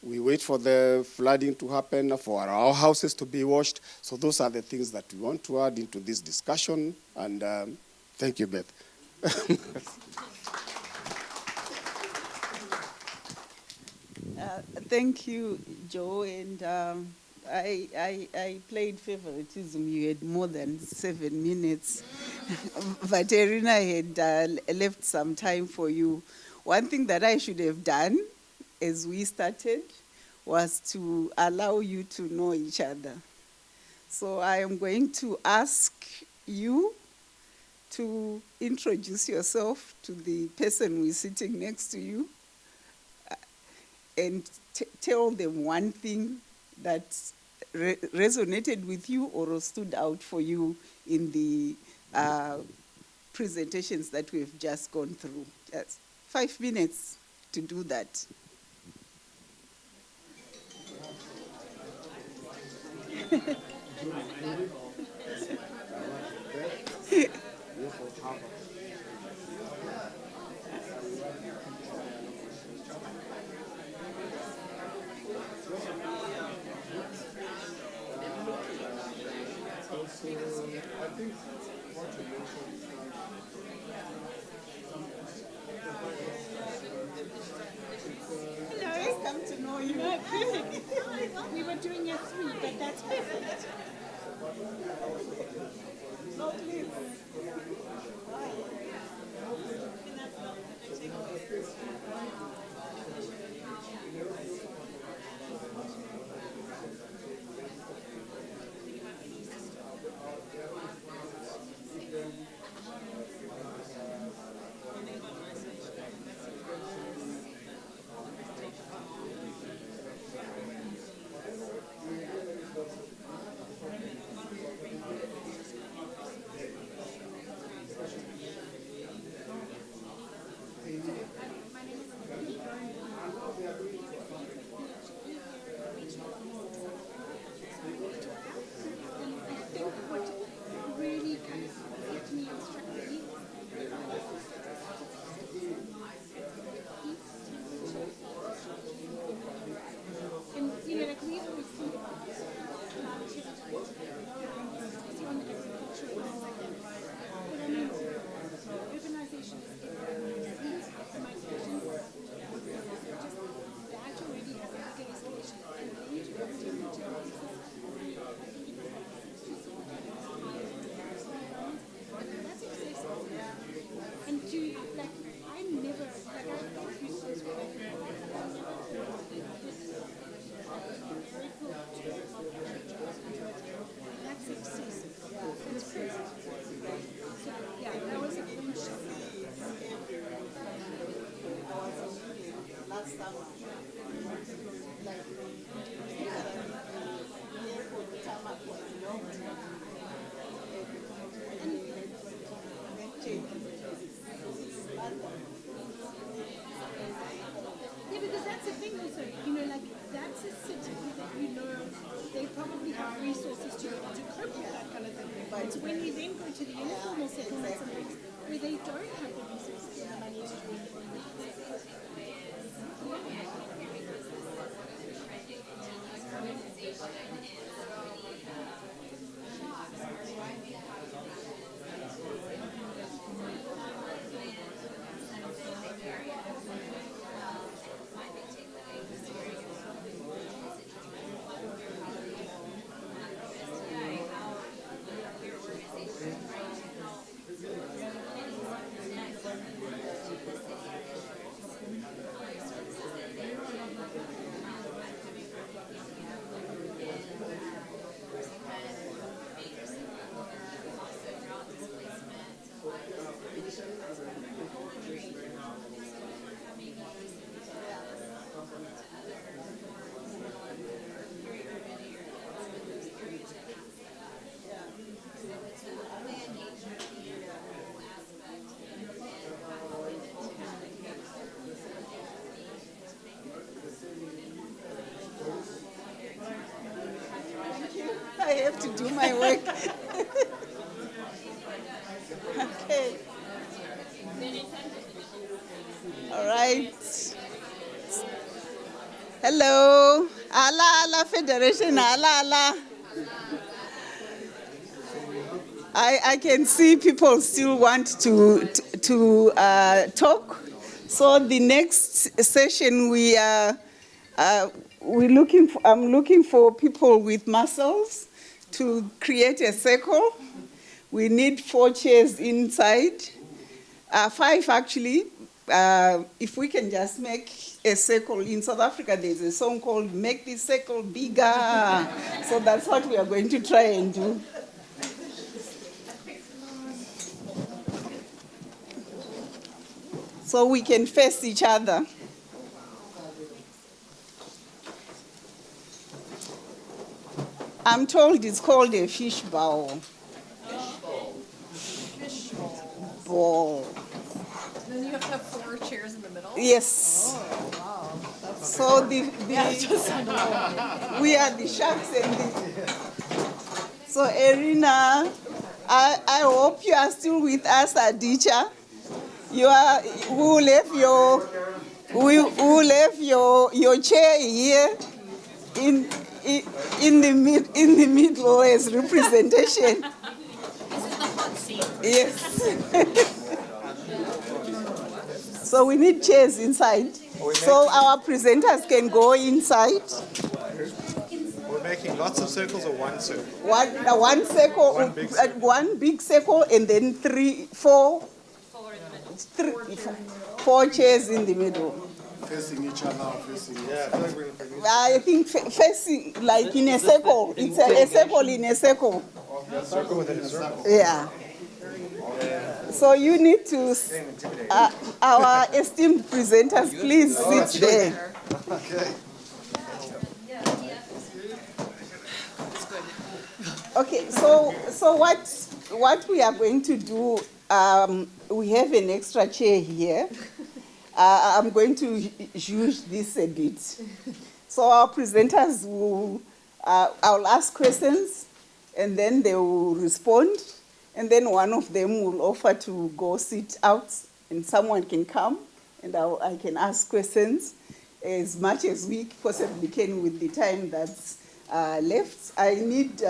we wait for the flooding to happen, for our houses to be washed. So those are the things that we want to add into this discussion. And thank you, Beth. Thank you, Joe. And I played favoritism. You had more than 7 minutes. But Irina had left some time for you. One thing that I should have done as we started was to allow you to know each other. So I am going to ask you to introduce yourself to the person who is sitting next to you and tell them one thing that resonated with you or stood out for you in the presentations that we've just gone through. Just 5 minutes to do that. Come to know you. We were doing a 3, but that's perfect. No, please. My name Yeah, because that's the thing also, you know, like that's a city that you know they probably have resources to cope with that kind of thing. But it's when you then go to the informal settlements and things where they don't have the resources and the money to do it. I have to do my work. Okay. All right. Hello. Ala ala Federation. Ala ala. I can see people still want to talk. So the next session I'm looking for people with muscles to create a circle. We need 4 chairs inside, 5 actually. If we can just make a circle. In South Africa, there's a song called "Make This Circle Bigger." So that's what we are going to try and do. So we can face each other. I'm told it's called a fish bowl. Ball. Then you have to have 4 chairs in the middle? Yes. Oh, wow. That's So we are the sharks and the. So Erina, I hope you are still with us, Aditya. You are. We will have your chair here in the middle as representation. This is the hot seat. Yes. So we need chairs inside. So our presenters can go inside. We're making lots of circles or one circle? One circle, one big circle, and then 4 chairs in the middle. Facing each other, facing each Yeah, I feel like we're going to I think facing like in a circle. It's a circle in a circle. circle within a circle. Yeah. So you need to, our esteemed presenters, please sit there. Okay. Okay, so what we are going to do, we have an extra chair here. I'm going to use this a bit. So our presenters will, I'll ask questions, and then they will respond, and then one of them will offer to go sit out, and someone can come, and I can ask questions as much as we possibly can with the time that's left. I need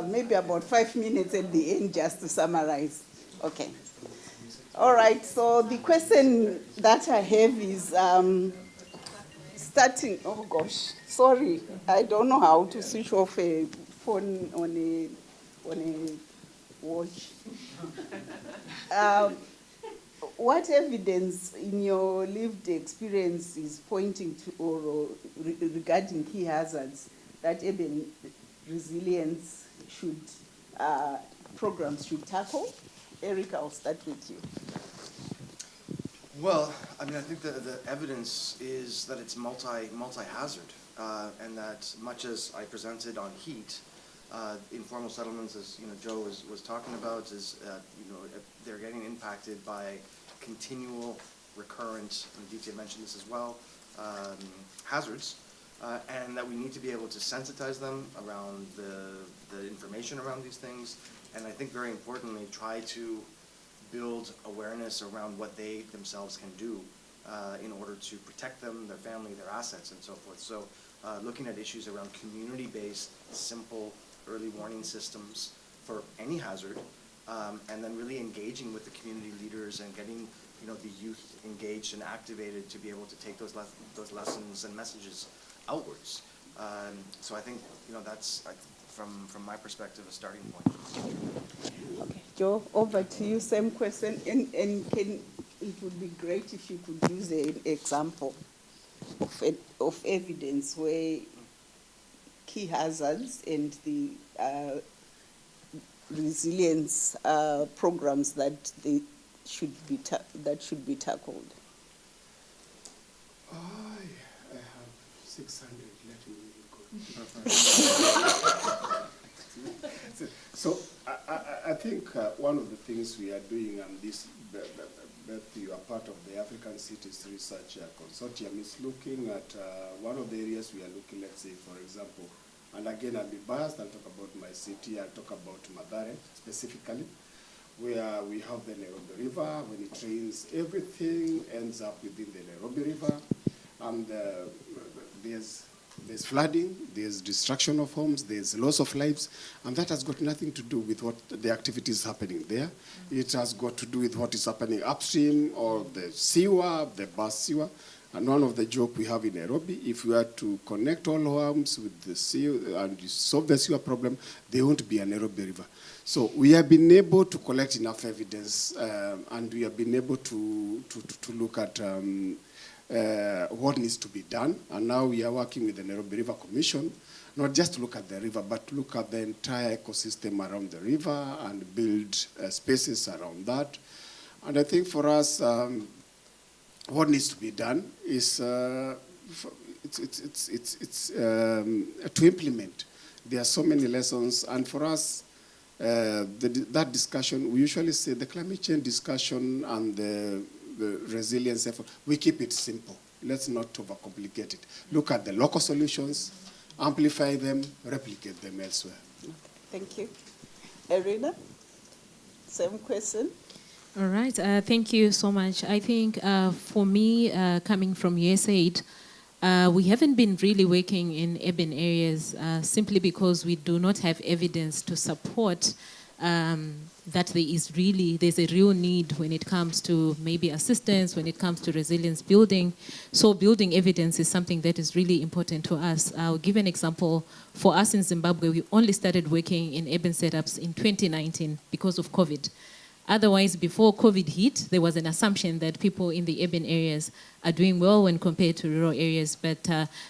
maybe about 5 minutes at the end just to summarize. Okay. All right, so the question that I have is starting, oh gosh, sorry, I don't know how to switch off a phone on a watch. What evidence in your lived experience is pointing to or regarding key hazards that urban resilience programs should tackle? Erica, I'll start with you. Well, I mean, I think the evidence is that it's multi-hazard, and that much as I presented on heat, informal settlements, as Joe was talking about, is they're getting impacted by continual, recurrent, and Aditya mentioned this as well, hazards, and that we need to be able to sensitize them around the information around these things, and I think very importantly, try to build awareness around what they themselves can do in order to protect them, their family, their assets, and so forth. So looking at issues around community-based, simple, early warning systems for any hazard, and then really engaging with the community leaders and getting the youth engaged and activated to be able to take those lessons and messages outwards. So I think that's from my perspective a starting point. Okay, Joe, over to you. Same question, and it would be great if you could use an example of evidence where key hazards and the resilience programs that should be tackled. I have 600. Let me go. So I think one of the things we are doing, and this, Beth, you are part of the African Cities Research Consortium, is looking at one of the areas we are looking, let's say, for example, and again, I'll be biased, I'll talk about my city, I'll talk about Mathare specifically, where we have the Nairobi River. When it rains, everything ends up within the Nairobi River, and there's flooding, there's destruction of homes, there's loss of lives, and that has got nothing to do with what the activities happening there. It has got to do with what is happening upstream, or the sewer, the bus sewer. And one of the joke we have in Nairobi, if we are to connect all homes with the sewer and solve the sewer problem, there won't be a Nairobi River. So we have been able to collect enough evidence, and we have been able to look at what needs to be done. And now we are working with the Nairobi River Commission, not just to look at the river, but to look at the entire ecosystem around the river and build spaces around that. And I think for us, what needs to be done is to implement. There are so many lessons, and for us, that discussion, we usually say the climate change discussion and the resilience effort, we keep it simple. Let's not overcomplicate it. Look at the local solutions, amplify them, replicate them elsewhere. Thank you. Erina, same question. All right, thank you so much. I think for me, coming from USAID, we haven't been really working in urban areas simply because we do not have evidence to support that there's a real need when it comes to maybe assistance, when it comes to resilience building. So building evidence is something that is really important to us. I'll give an example. For us in Zimbabwe, we only started working in urban setups in 2019 because of COVID. Otherwise, before COVID hit, there was an assumption that people in the urban areas are doing well when compared to rural areas. But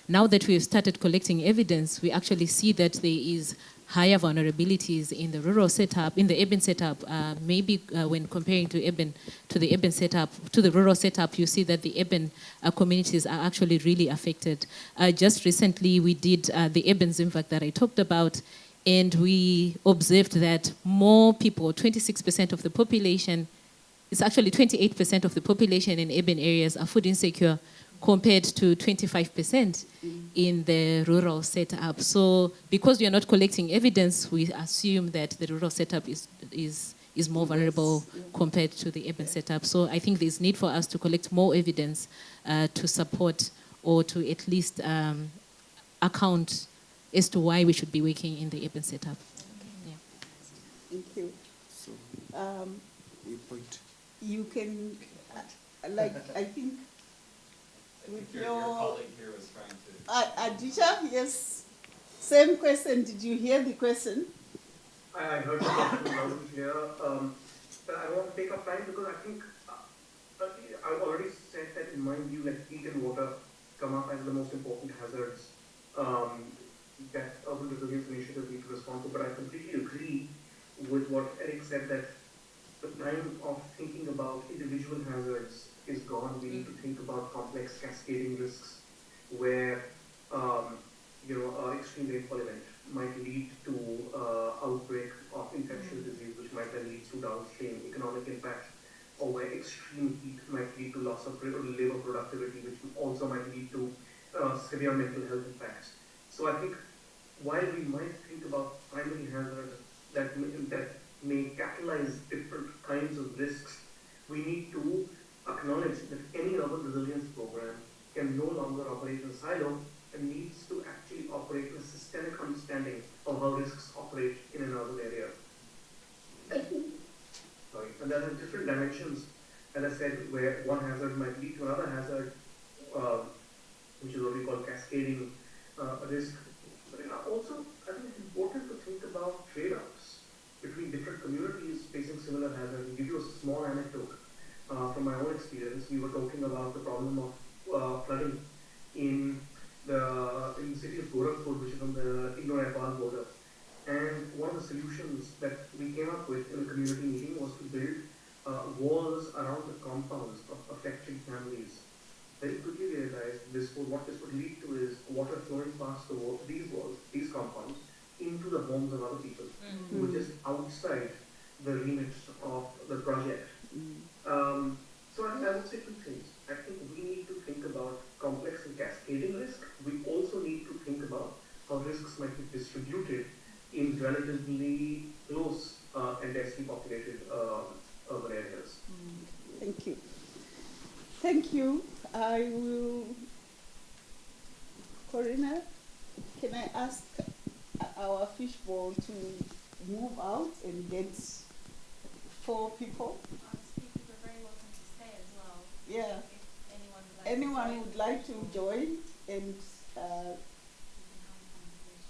now that we've started collecting evidence, we actually see that there is higher vulnerabilities in the rural setup, in the urban setup. Maybe when comparing to the urban setup, to the rural setup, you see that the urban communities are actually really affected. Just recently, we did the urban ZIMVAC that I talked about, and we observed that more people, 26% of the population, it's actually 28% of the population in urban areas are food insecure compared to 25% in the rural setup. So because we are not collecting evidence, we assume that the rural setup is more vulnerable compared to the urban setup. So I think there's need for us to collect more evidence to support or to at least account as to why we should be working in the urban setup. Yeah. Thank you. So we point. You can, I think, with your colleague here was trying to. Aditya, yes. Same question. Did you hear the question? I heard the question loud and clear. But I want to take up time because I think I've already said that in my view, like heat and water come up as the most important hazards that urban resilience initiatives need to respond to. But I completely agree with what Eric said, that the time of thinking about individual hazards is gone. We need to think about complex cascading risks where extreme rainfall event might lead to to downstream economic impacts, or where extreme heat might lead to loss of labor productivity, which also might lead to severe mental health impacts. So I think while we might think about primary hazards that may catalyze different kinds of risks, we need to acknowledge that any urban resilience program can no longer operate in a silo and needs to actually operate with a systemic understanding of how risks operate in an urban area. Sorry. And there are different dimensions, as I said, where one hazard might lead to another hazard, which is what we call cascading risk. But also, I think it's important to think about trade-offs between different communities facing similar hazards. I'll give you a small anecdote from my own experience. We were talking about the problem of flooding in the city of Gorakhpur, which is on the Indo-Nepal border. And one of the solutions that we came up with in a community meeting was to build walls around the compounds of affected families. Very quickly we realized what this would lead to is water flowing past these walls, these compounds, into the homes of other people who were just outside the remit of the project. So I would say two things. I think we need to think about complex and cascading risk. We also need to think about how risks might be distributed in relatively close and densely populated urban areas. Thank you. Thank you. I will, Corina, can I ask our fishbowl to move out and get 4 people? Speakers are very welcome to stay as well. Yeah. If anyone would like Anyone would like to join and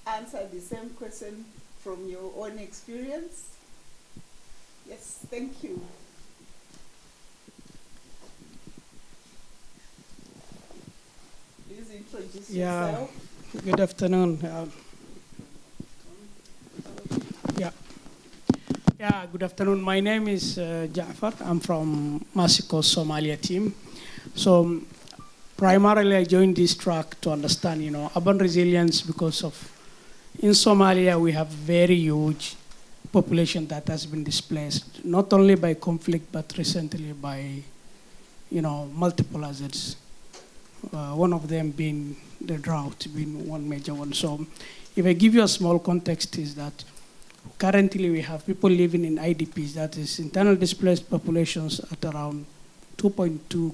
answer the same question from your own experience? Yes, thank you. Please introduce yourself. Good afternoon. Good afternoon. My name is Jafar. I'm from Masiko Somalia team. So primarily I joined this track to understand, urban resilience because of in Somalia we have very huge population that has been displaced, not only by conflict but recently by, multiple hazards. One of them being the drought, being one major one. So if I give you a small context is that currently we have people living in IDPs, that is internal displaced populations at around 2.2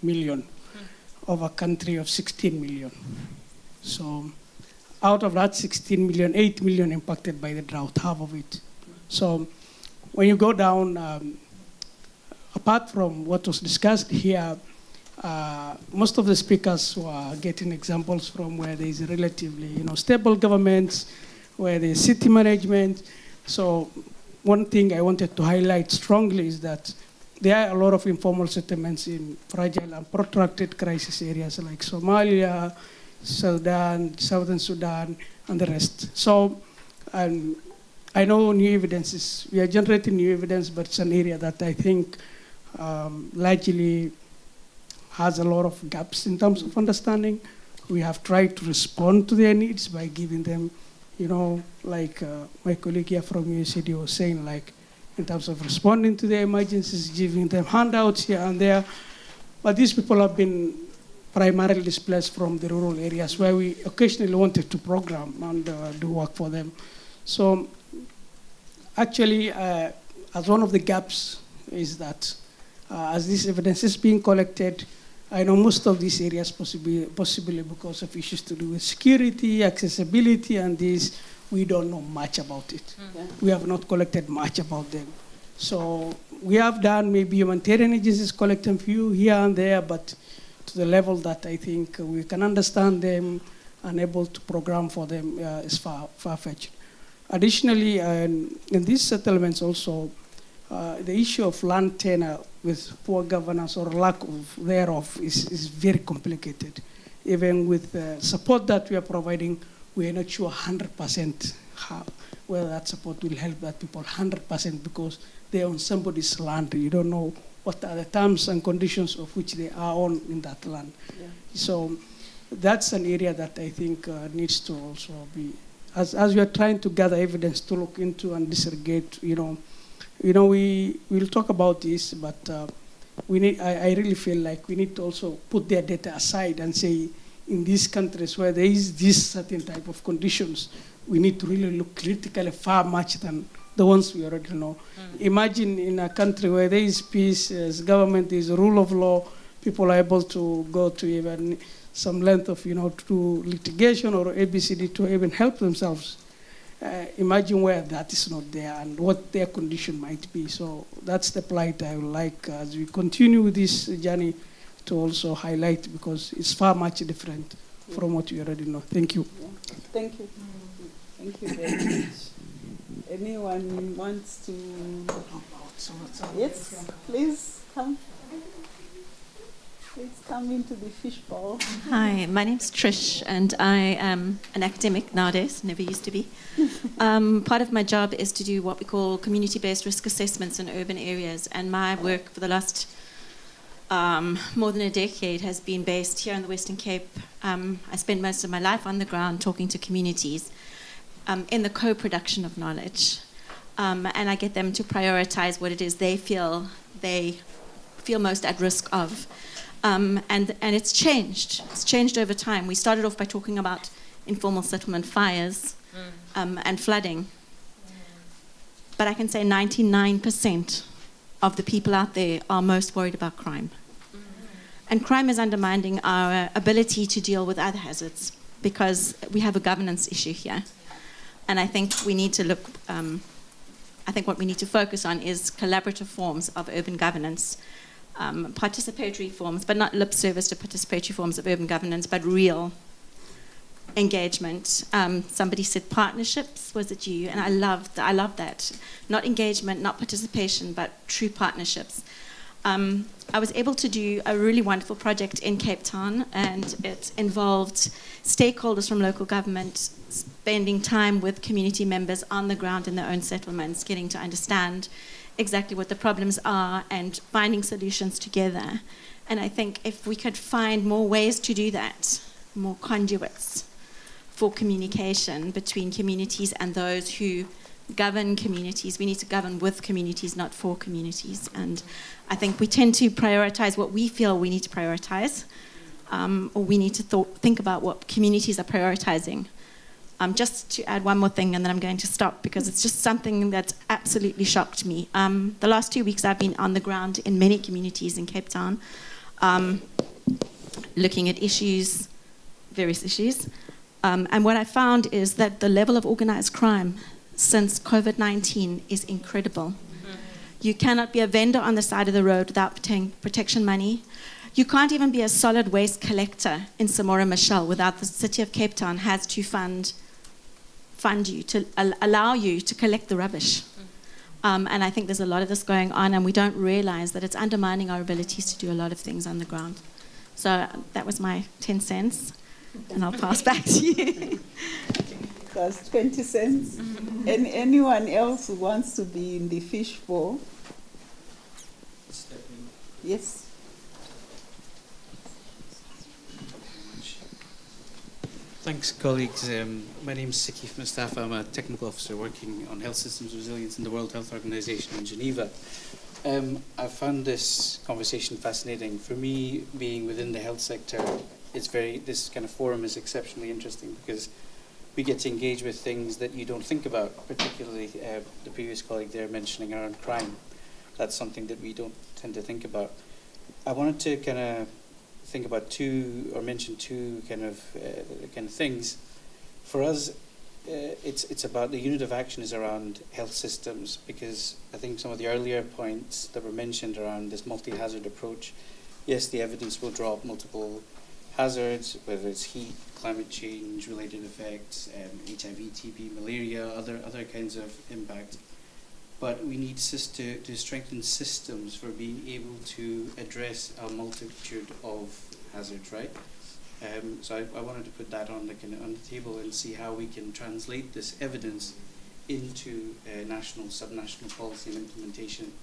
million of a country of 16 million. So out of that 16 million, 8 million impacted by the drought, half of it. So when you go down, apart from what was discussed here, most of the speakers were getting examples from where there is a relatively, stable governments, where there's city management. So one thing I wanted to highlight strongly is that there are a lot of informal settlements in fragile and protracted crisis areas like Somalia, Sudan, Southern Sudan, and the rest. So I know new evidence we are generating new evidence, but it's an area that I think largely has a lot of gaps in terms of understanding. We have tried to respond to their needs by giving them, like my colleague here from USAID was saying, like in terms of responding to their emergencies, giving them handouts here and there. But these people have been primarily displaced from the rural areas where we occasionally wanted to program and do work for them. So actually, as one of the gaps is that as this evidence is being collected, I know most of these areas possibly because of issues to do with security, accessibility, and this, we don't know much about it. We have not collected much about them. So we have done maybe humanitarian agencies collecting few here and there, but to the level that I think we can understand them and able to program for them is far-fetched. Additionally, in these settlements also, the issue of land tenure with poor governance or lack of thereof is very complicated. Even with the support that we are providing, we are not sure 100% whether that support will help that people 100% because they're on somebody's land. You don't know what are the terms and conditions of which they are on in that land. Yeah. So that's an area that I think needs to also be, as we are trying to gather evidence to look into and disaggregate, You know, we'll talk about this, but I really feel like we need to also put their data aside and say, in these countries where there is this certain type of conditions, we need to really look critically far much than the ones we already know. Imagine in a country where there is peace, government is rule of law, people are able to go to even some length of, you know, to do litigation or ABCD to even help themselves. Imagine where that is not there and what their condition might be. So that's the plight I would like as we continue with this journey to also highlight, because it's far much different from what we already know. Thank you. Yeah. Thank you. Thank you very much. Anyone wants to? Yes, please come. Please come into the fishbowl. Hi, my name's Trish, and I am an academic nowadays, never used to be. Part of my job is to do what we call community-based risk assessments in urban areas, and my work for the last more than a decade has been based here in the Western Cape. I spend most of my life on the ground talking to communities in the co-production of knowledge, and I get them to prioritize what it is they feel most at risk of. And it's changed. It's changed over time. We started off by talking about informal settlement fires and flooding. But I can say 99% of the people out there are most worried about crime. And crime is undermining our ability to deal with other hazards, because we have a governance issue here. And I think we need to look, I think what we need to focus on is collaborative forms of urban governance. Participatory forms, but not lip service to participatory forms of urban governance, but real engagement. Somebody said partnerships, was it you? And I love that. Not engagement, not participation, but true partnerships. I was able to do a really wonderful project in Cape Town, and it involved stakeholders from local government spending time with community members on the ground in their own settlements, getting to understand exactly what the problems are and finding solutions together. And I think if we could find more ways to do that, more conduits for communication between communities and those who govern communities. We need to govern with communities, not for communities. And I think we tend to prioritize what we feel we need to prioritize, or we need to think about what communities are prioritizing. Just to add one more thing, and then I'm going to stop, because it's just something that's absolutely shocked me. The last 2 weeks I've been on the ground in many communities in Cape Town, looking at issues, various issues. And what I found is that the level of organized crime since COVID-19 is incredible. You cannot be a vendor on the side of the road without paying protection money. You can't even be a solid waste collector in Samora Machel without the city of Cape Town has to fund you, to allow you to collect the rubbish. And I think there's a lot of this going on, and we don't realize that it's undermining our abilities to do a lot of things on the ground. So that was my 10 cents, and I'll pass back to you. That's 20 cents. And anyone else who wants to be in the fishbowl? Yes. Thanks, colleagues. My name is Sakif Mustafa. I'm a technical officer working on health systems resilience in the World Health Organization in Geneva. I found this conversation fascinating. For me, being within the health sector, this kind of forum is exceptionally interesting, because we get to engage with things that you don't think about, particularly the previous colleague there mentioning around crime. That's something that we don't tend to think about. I wanted to kind of think about mention two kind of things. For us, it's about the unit of action is around health systems, because I think some of the earlier points that were mentioned around this multi-hazard approach, yes, the evidence will draw up multiple hazards, whether it's heat, climate change, related effects, HIV, TB, malaria, other kinds of impact. But we need to strengthen systems for being able to address a multitude of hazards, right? So I wanted to put that on the table and see how we can translate this evidence into national, subnational policy and implementation.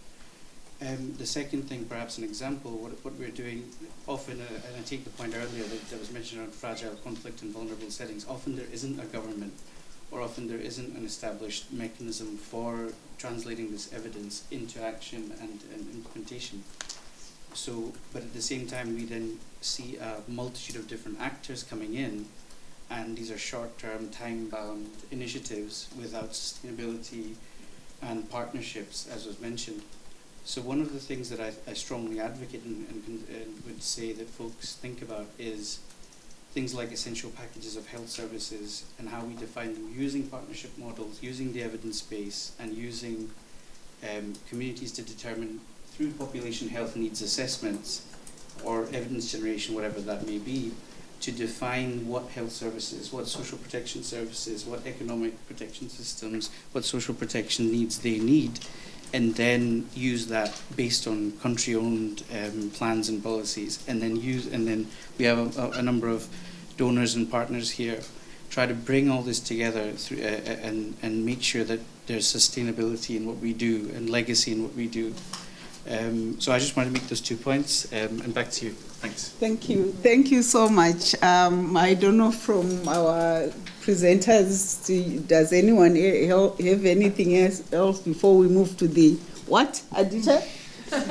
The second thing, perhaps an example, what we're doing often, and I take the point earlier that was mentioned around fragile, conflict and vulnerable settings, often there isn't a government or often there isn't an established mechanism for translating this evidence into action and implementation. So, but at the same time, we then see a multitude of different actors coming in, and these are short-term, time-bound initiatives without sustainability and partnerships, as was mentioned. So one of the things that I strongly advocate and would say that folks think about is things like essential packages of health services and how we define them using partnership models, using the evidence base, and using communities to determine through population health needs assessments or evidence generation, whatever that may be, to define what health services, what social protection services, what economic protection systems, what social protection needs they need, and then use that based on country-owned plans and policies, and then we have a number of donors and partners here, try to bring all this together through, and make sure that there's sustainability in what we do and legacy in what we do. So I just wanted to make those 2 points, and back to you. Thanks. Thank you. Thank you so much. I don't know from our presenters, does anyone have anything else before we move to the what, Aditya?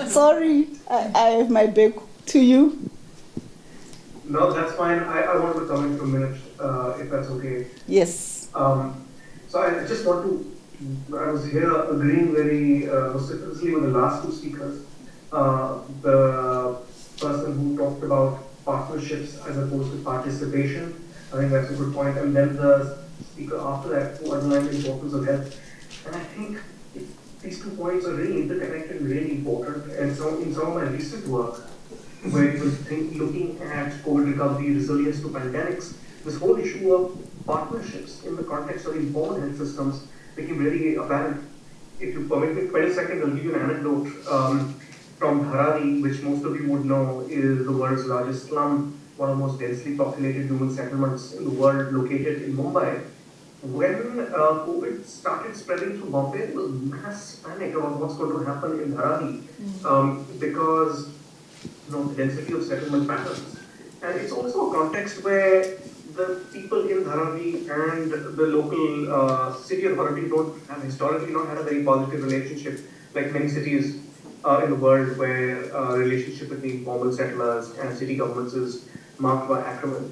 Sorry, I have my back to you. No, that's fine. I want to comment for a minute, if that's okay. Yes. So I just want to, I was here agreeing very vociferously with the last two speakers. The person who talked about partnerships as opposed to participation, I think that's a good point. And then the speaker after that who underlined the importance of health. And I think these 2 points are really interconnected and really important. And so in some of my recent work, where it was looking at COVID recovery, resilience to pandemics, this whole issue of partnerships in the context of informal health systems became really apparent. If you permit me 20 seconds, I'll give you an anecdote from Dharavi, which most of you would know is the world's largest slum, one of the most densely populated human settlements in the world, located in Mumbai. When COVID started spreading through Bombay, there was mass panic about what's going to happen in Dharavi because the density of settlement patterns. And it's also a context where the people in Dharavi and the local city authority have historically not had a very positive relationship, like many cities in the world where relationship between formal settlers and city governments is marked by acrimony.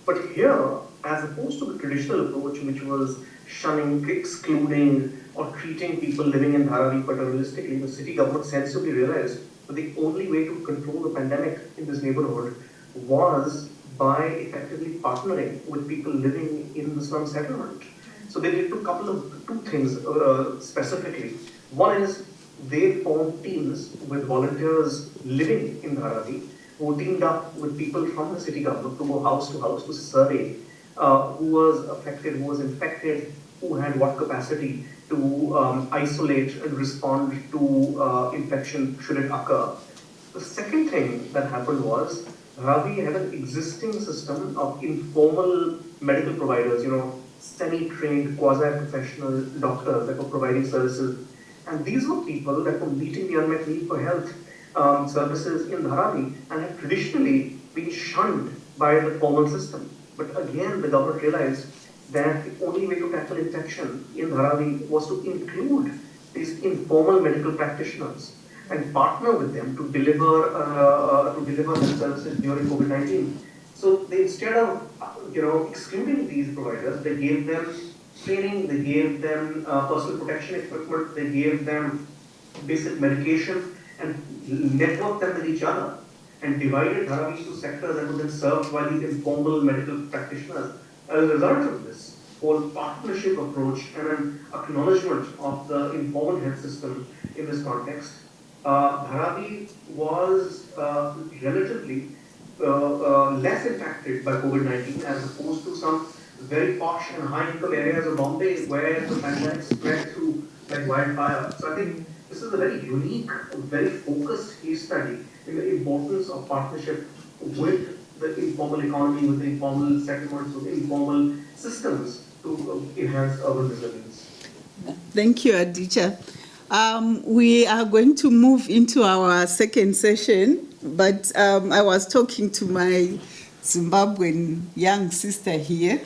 But here, as opposed to the traditional approach, which was shunning, excluding, or treating people living in Dharavi paternalistically, the city government sensibly realized that the only way to control the pandemic in this neighborhood was by effectively partnering with people living in the slum settlement. So they did two things specifically. One is they formed teams with volunteers living in Dharavi who teamed up with people from the city government to go house to survey who was affected, who was infected, who had what capacity to isolate and respond to infection should it occur. The second thing that happened was Dharavi had an existing system of informal medical providers, semi-trained, quasi-professional doctors that were providing services. And these were people that were meeting the unmet need for health services in Dharavi and had traditionally been shunned by the formal system. But again, the government realized that the only way to tackle infection in Dharavi was to include these informal medical practitioners and partner with them to deliver health services during COVID-19. So they, instead of excluding these providers, they gave them training, they gave them personal protection equipment, they gave them basic medication and networked them with each other and divided Dharavi into sectors that were then served by these informal medical practitioners. As a result of this whole partnership approach and an acknowledgement of the informal health system in this context, Dharavi was relatively less impacted by COVID-19 as opposed to some very posh and high-income areas of Bombay where the pandemic spread through like wildfire. So I think this is a very unique, very focused case study in the importance of partnership with the informal economy, with the informal settlements, with informal systems to enhance urban resilience. Thank you, Aditya. We are going to move into our second session, but I was talking to my Zimbabwean young sister here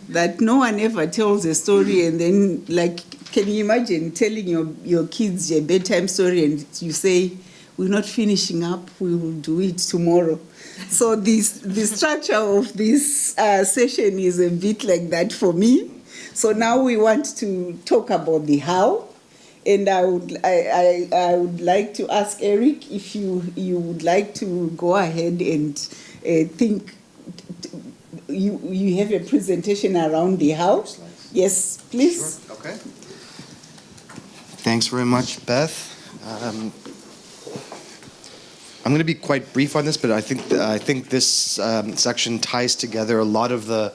that no one ever tells a story and then, like, can you imagine telling your kids a bedtime story and you say, we're not finishing up, we will do it tomorrow. So the structure of this session is a bit like that for me. So now we want to talk about the how. And I would like to ask Eric if you would like to go ahead and think, you have a presentation around the how. Yes, please. Sure. Okay. Thanks very much, Beth. I'm going to be quite brief on this, but I think this section ties together a lot of the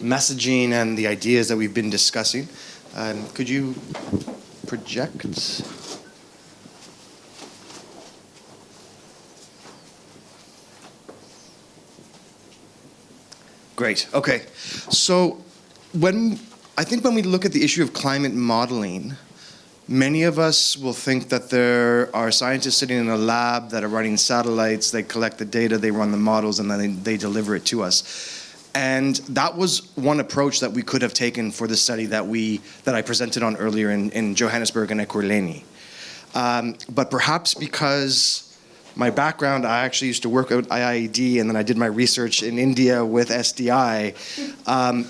messaging and the ideas that we've been discussing. Could you project? Great. Okay. So I think when we look at the issue of climate modeling, many of us will think that there are scientists sitting in a lab that are running satellites, they collect the data, they run the models, and then they deliver it to us. And that was one approach that we could have taken for the study that I presented on earlier in Johannesburg and Ekurhuleni. But perhaps because my background, I actually used to work at IIED, and then I did my research in India with SDI.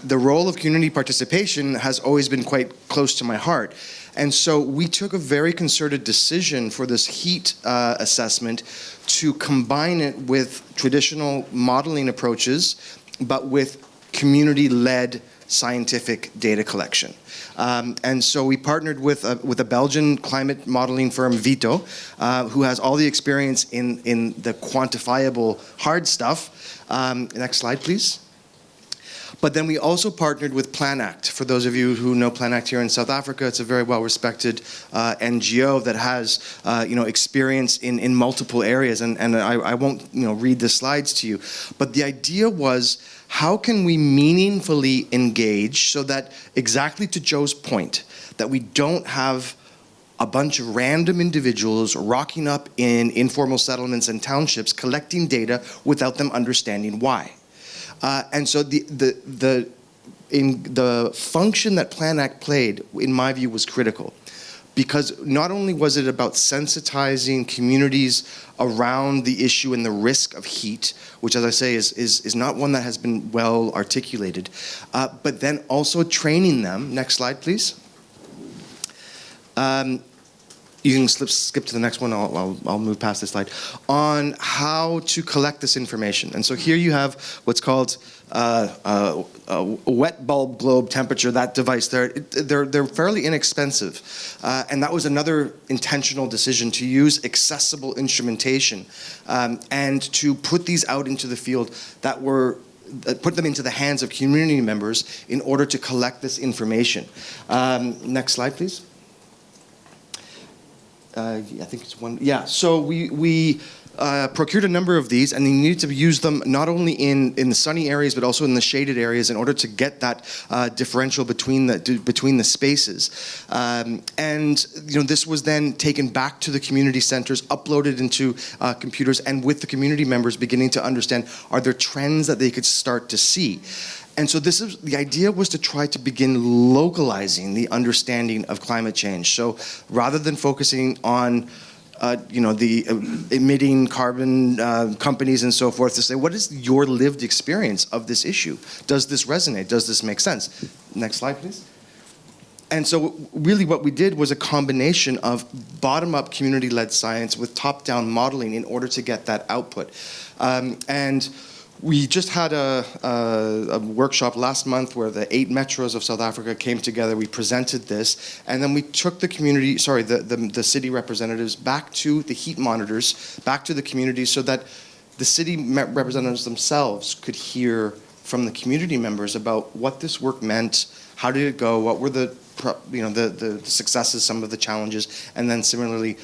The role of community participation has always been quite close to my heart. And so we took a very concerted decision for this heat assessment to combine it with traditional modeling approaches, but with community-led scientific data collection. And so we partnered with a Belgian climate modeling firm, Vito, who has all the experience in the quantifiable hard stuff. Next slide, please. But then we also partnered with PlanAct. For those of you who know PlanAct here in South Africa, it's a very well-respected NGO that has experience in multiple areas. And I won't read the slides to you. But the idea was, how can we meaningfully engage so that, exactly to Joe's point, that we don't have a bunch of random individuals rocking up in informal settlements and townships collecting data without them understanding why. And so the function that PlanAct played, in my view, was critical, because not only was it about sensitizing communities around the issue and the risk of heat, which, as I say, is not one that has been well articulated, but then also training them. Next slide, please. You can skip to the next one. I'll move past this slide. On how to collect this information. And so here you have what's called a wet bulb globe temperature, that device there. They're fairly inexpensive. And that was another intentional decision, to use accessible instrumentation and to put these out into the field that were put them into the hands of community members in order to collect this information. Next slide, please. I think it's one. Yeah, so we procured a number of these, and you needed to use them not only in the sunny areas, but also in the shaded areas in order to get that differential between the spaces. And this was then taken back to the community centers, uploaded into computers, and with the community members beginning to understand, are there trends that they could start to see? And so the idea was to try to begin localizing the understanding of climate change. So rather than focusing on the emitting carbon companies and so forth, to say, what is your lived experience of this issue? Does this resonate? Does this make sense? Next slide, please. And so really what we did was a combination of bottom-up community-led science with top-down modeling in order to get that output. And we just had a workshop last month where the 8 metros of South Africa came together. We presented this, and then we took the city representatives back to the heat monitors, back to the communities, so that the city representatives themselves could hear from the community members about what this work meant, how did it go, what were the successes, some of the challenges, and then similarly,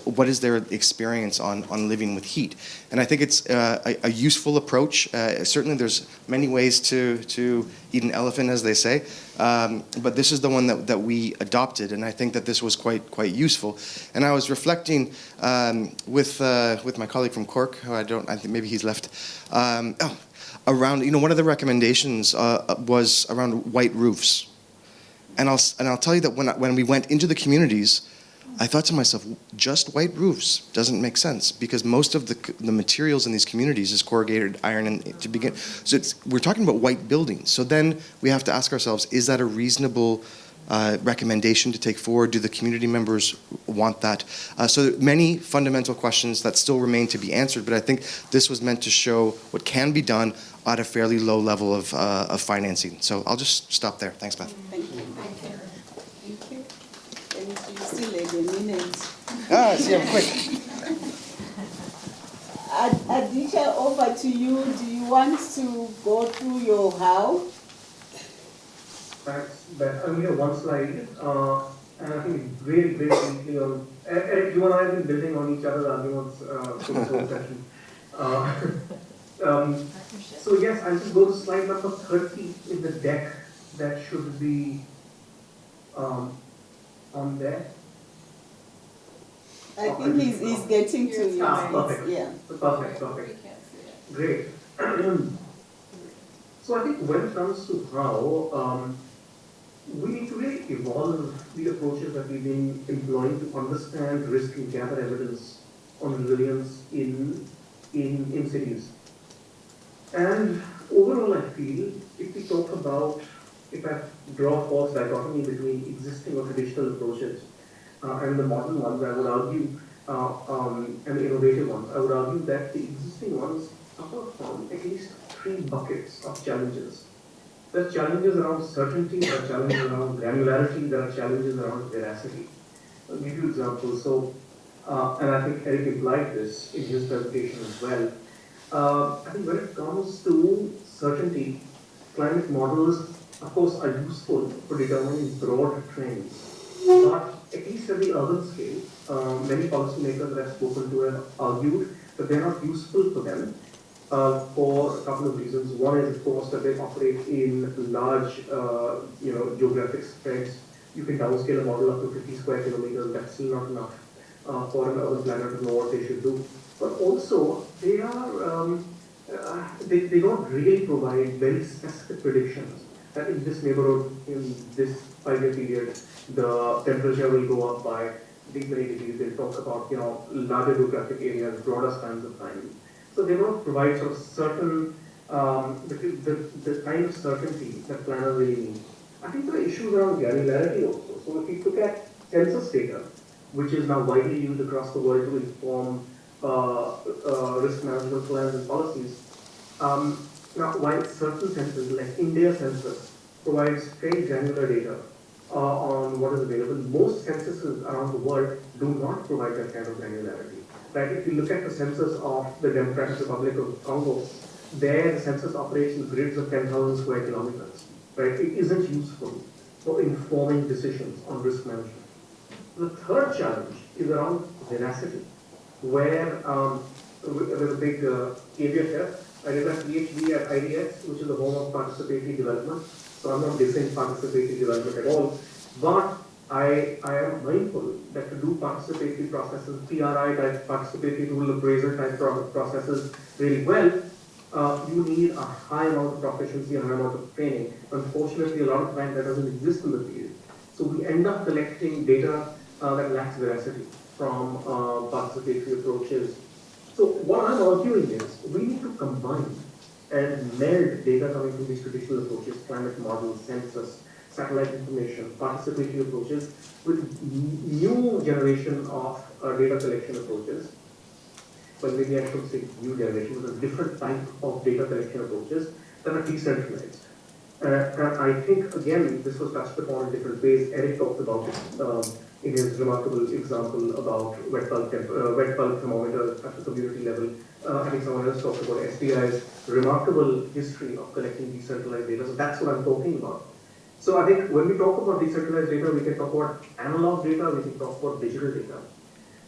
what is their experience on living with heat. And I think it's a useful approach. Certainly there's many ways to eat an elephant, as they say, but this is the one that we adopted, and I think that this was quite useful. And I was reflecting with my colleague from Cork, who I think maybe he's left, around, one of the recommendations was around white roofs. And I'll tell you that when we went into the communities, I thought to myself, just white roofs doesn't make sense because most of the materials in these communities is corrugated iron to begin. So we're talking about white buildings. So then we have to ask ourselves, is that a reasonable recommendation to take forward? Do the community members want that? So many fundamental questions that still remain to be answered, but I think this was meant to show what can be done at a fairly low level of financing. So I'll just stop there. Thanks, Beth. Thank you. Thank you. And you still had a minute. See, I'm quick. Aditya, over to you. Do you want to go through your how? Thanks, Beth. I only have one slide, and I think it's really briefly on. Eric, you and I have been building on each other's arguments for this whole session. So yes, I'll just go to slide number 30 in the deck. That should be on there. I think he's getting to you. Perfect. Yeah. Perfect. Great. So I think when it comes to how, we need to really evolve the approaches that we've been employing to understand risk and gather evidence on resilience in cities. And overall, I feel if we talk about, if I draw a false dichotomy between existing or traditional approaches and the modern ones, I would argue, and the innovative ones, I would argue that the existing ones suffer from at least 3 buckets of challenges. There are challenges around certainty, there are challenges around granularity, there are challenges around veracity. I'll give you examples. So, and I think Eric implied this in his presentation as well. I think when it comes to certainty, climate models, of course, are useful for determining broad trends. But at least at the urban scale, many policymakers that I've spoken to have argued that they're not useful for them for a couple of reasons. One is, of course, that they operate in large, geographic spreads. You can downscale a model up to 50 square kilometers. That's still not enough for an urban planner to know what they should do. But also, they are they don't really provide very specific predictions that in this neighborhood, in this 5-year period, the temperature will go up by these many degrees. They talk about larger geographic areas, broader spans of time. So they don't provide sort of certain the kind of certainty that planners really need. I think there are issues around granularity also. So if you look at census data, which is now widely used across the world to inform risk management plans and policies. Now, while certain censuses, like India census, provides very granular data on what is available, most censuses around the world do not provide that kind of granularity. Right? If you look at the census of the Democratic Republic of Congo, there the census operates in grids of 10,000 square kilometers. Right? It isn't useful for informing decisions on risk management. The third challenge is around veracity, where there's a big caveat here. I did a PhD at IDX, which is the home of participatory development. So I'm not dissing participatory development at all. But I am mindful that to do participatory processes, PRI type, participatory rule appraisal type processes really well, you need a high amount of proficiency and a high amount of training. Unfortunately, a lot of times that doesn't exist in the field. So we end up collecting data that lacks veracity from participatory approaches. So what I'm arguing is we need to combine and meld data coming from these traditional approaches, climate models, census, satellite information, participatory approaches, with new generation of data collection approaches. Well, maybe I should say new generation, with a different type of data collection approaches that are decentralized. And I think, again, this was touched upon in different ways. Eric talked about it in his remarkable example about wet bulb thermometers at the community level. I think someone else talked about SDI's remarkable history of collecting decentralized data. So that's what I'm talking about. So I think when we talk about decentralized data, we can talk about analog data, we can talk about digital data.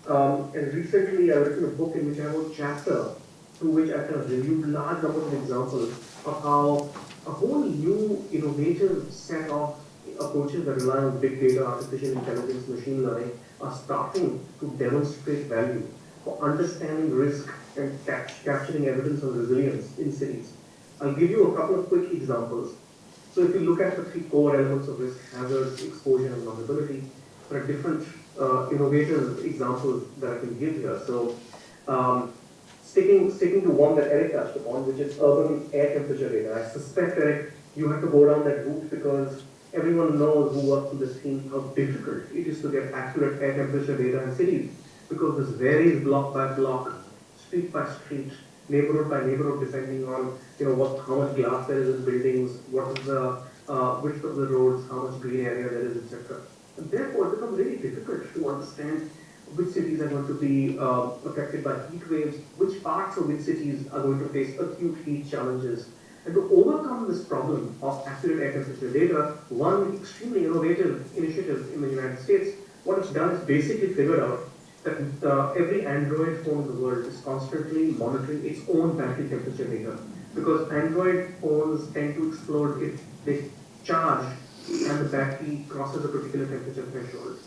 And recently I've written a book in which I have a chapter through which I kind of reviewed large numbers of examples of how a whole new innovative set of approaches that rely on big data, artificial intelligence, machine learning are starting to demonstrate value for understanding risk and capturing evidence of resilience in cities. I'll give you a couple of quick examples. So if you look at the three core elements of risk, hazards, exposure, and vulnerability, there are different innovative examples that I can give here. So sticking to one that Eric touched upon, which is urban air temperature data. I suspect, Eric, you have to go down that route because everyone knows who works on this team how difficult it is to get accurate air temperature data in cities, because this varies block by block, street by street, neighborhood by neighborhood, depending on how much glass there is in buildings, what is the width of the roads, how much green area there is, etc. And therefore, it becomes really difficult to understand which cities are going to be affected by heat waves, which parts of which cities are going to face acute heat challenges. And to overcome this problem of accurate air temperature data, one extremely innovative initiative in the United States, what it's done is basically figured out that every Android phone in the world is constantly monitoring its own battery temperature data, because Android phones tend to explode if they charge and the battery crosses a particular temperature threshold.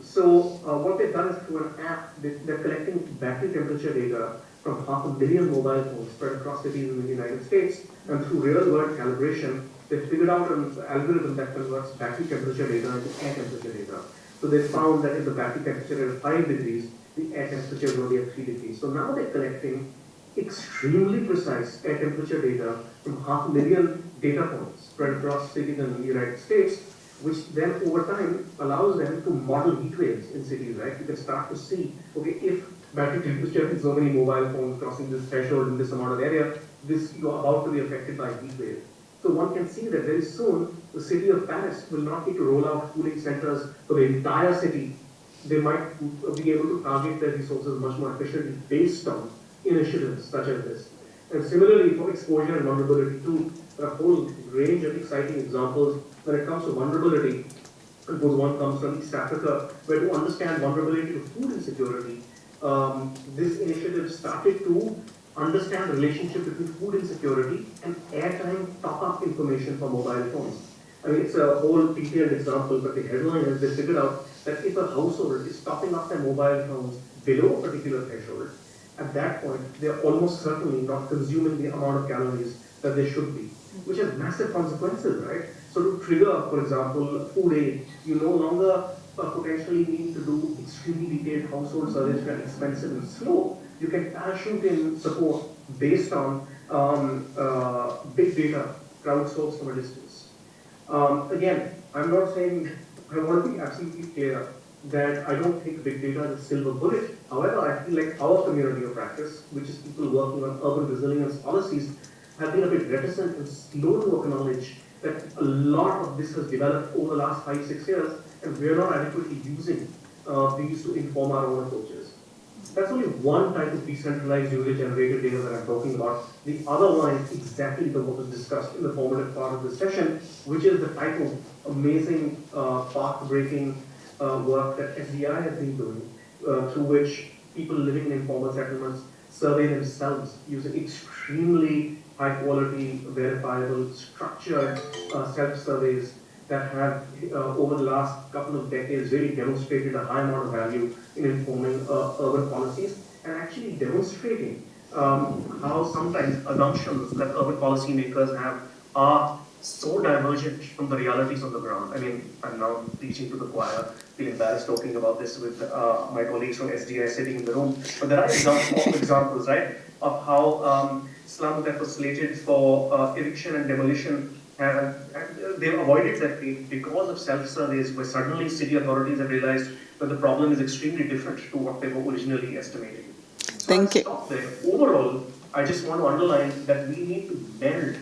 So what they've done is through an app, they're collecting battery temperature data from 500,000 mobile phones spread across cities in the United States, and through real-world calibration, they figured out an algorithm that converts battery temperature data into air temperature data. So they found that if the battery temperature is 5 degrees, the air temperature is only at 3 degrees. So now they're collecting extremely precise air temperature data from 500,000 data points spread across cities in the United States, which then over time allows them to model heat waves in cities, right? You can start to see, okay, if battery temperature is so many mobile phones crossing this threshold in this amount of area, you are about to be affected by heat wave. So one can see that very soon the city of Paris will not need to roll out cooling centers for the entire city. They might be able to target their resources much more efficiently based on initiatives such as this. And similarly for exposure and vulnerability too, there are a whole range of exciting examples when it comes to vulnerability. Suppose one comes from East Africa, where to understand vulnerability to food insecurity, this initiative started to understand the relationship between food insecurity and airtime top-up information for mobile phones. I mean, it's a whole detailed example, but the headline is they figured out that if a household is topping up their mobile phones below a particular threshold, at that point, they're almost certainly not consuming the amount of calories that they should be, which has massive consequences, right? So to trigger, for example, food aid, you no longer potentially need to do extremely detailed household surveys that are expensive and slow. You can parachute in support based on big data crowdsourced from a distance. Again, I'm not saying, I want to be absolutely clear that I don't think big data is a silver bullet. However, I feel like our community of practice, which is people working on urban resilience policies, have been a bit reticent and slow to acknowledge that a lot of this has developed over the last 5-6 years, and we're not adequately using these to inform our own approaches. That's only one type of decentralized user-generated data that I'm talking about. The other one is exactly the what was discussed in the formative part of this session, which is the type of amazing path-breaking work that SDI has been doing, through which people living in informal settlements survey themselves using extremely high-quality, verifiable, structured self-surveys that have, over the last couple of decades, really demonstrated a high amount of value in informing urban policies, and actually demonstrating how sometimes assumptions that urban policymakers have are so divergent from the realities on the ground. I mean, I'm now preaching to the choir, feel embarrassed talking about this with my colleagues from SDI sitting in the room, but there are examples, right, of how slums that were slated for eviction and demolition, and they've avoided that fate because of self-surveys, where suddenly city authorities have realized that the problem is extremely different to what they were originally estimating. So Thank you. Stop there. Overall, I just want to underline that we need to meld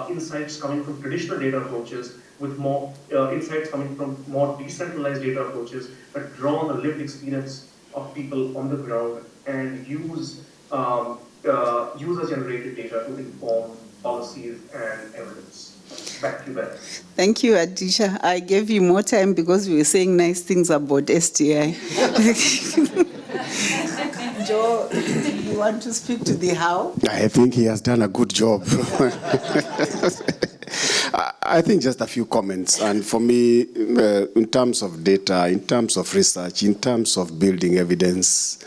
insights coming from traditional data approaches with more insights coming from more decentralized data approaches that draw on the lived experience of people on the ground and use user-generated data to inform policies and evidence. Back to you, Beth. Thank you, Adisha. I gave you more time because we were saying nice things about SDI. Joe, you want to speak to the how? I think he has done a good job. I think just a few comments. And for me, in terms of data, in terms of research, in terms of building evidence,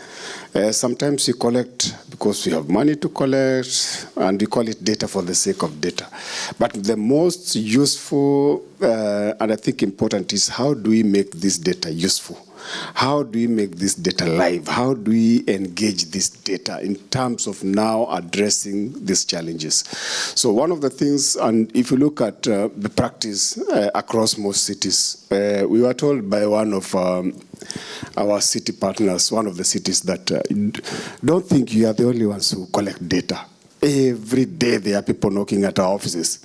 sometimes we collect because we have money to collect, and we call it data for the sake of data. But the most useful and I think important is how do we make this data useful? How do we make this data live? How do we engage this data in terms of now addressing these challenges? So one of the things, and if you look at the practice across most cities, we were told by one of our city partners, one of the cities, that don't think you are the only ones who collect data. Every day there are people knocking at our offices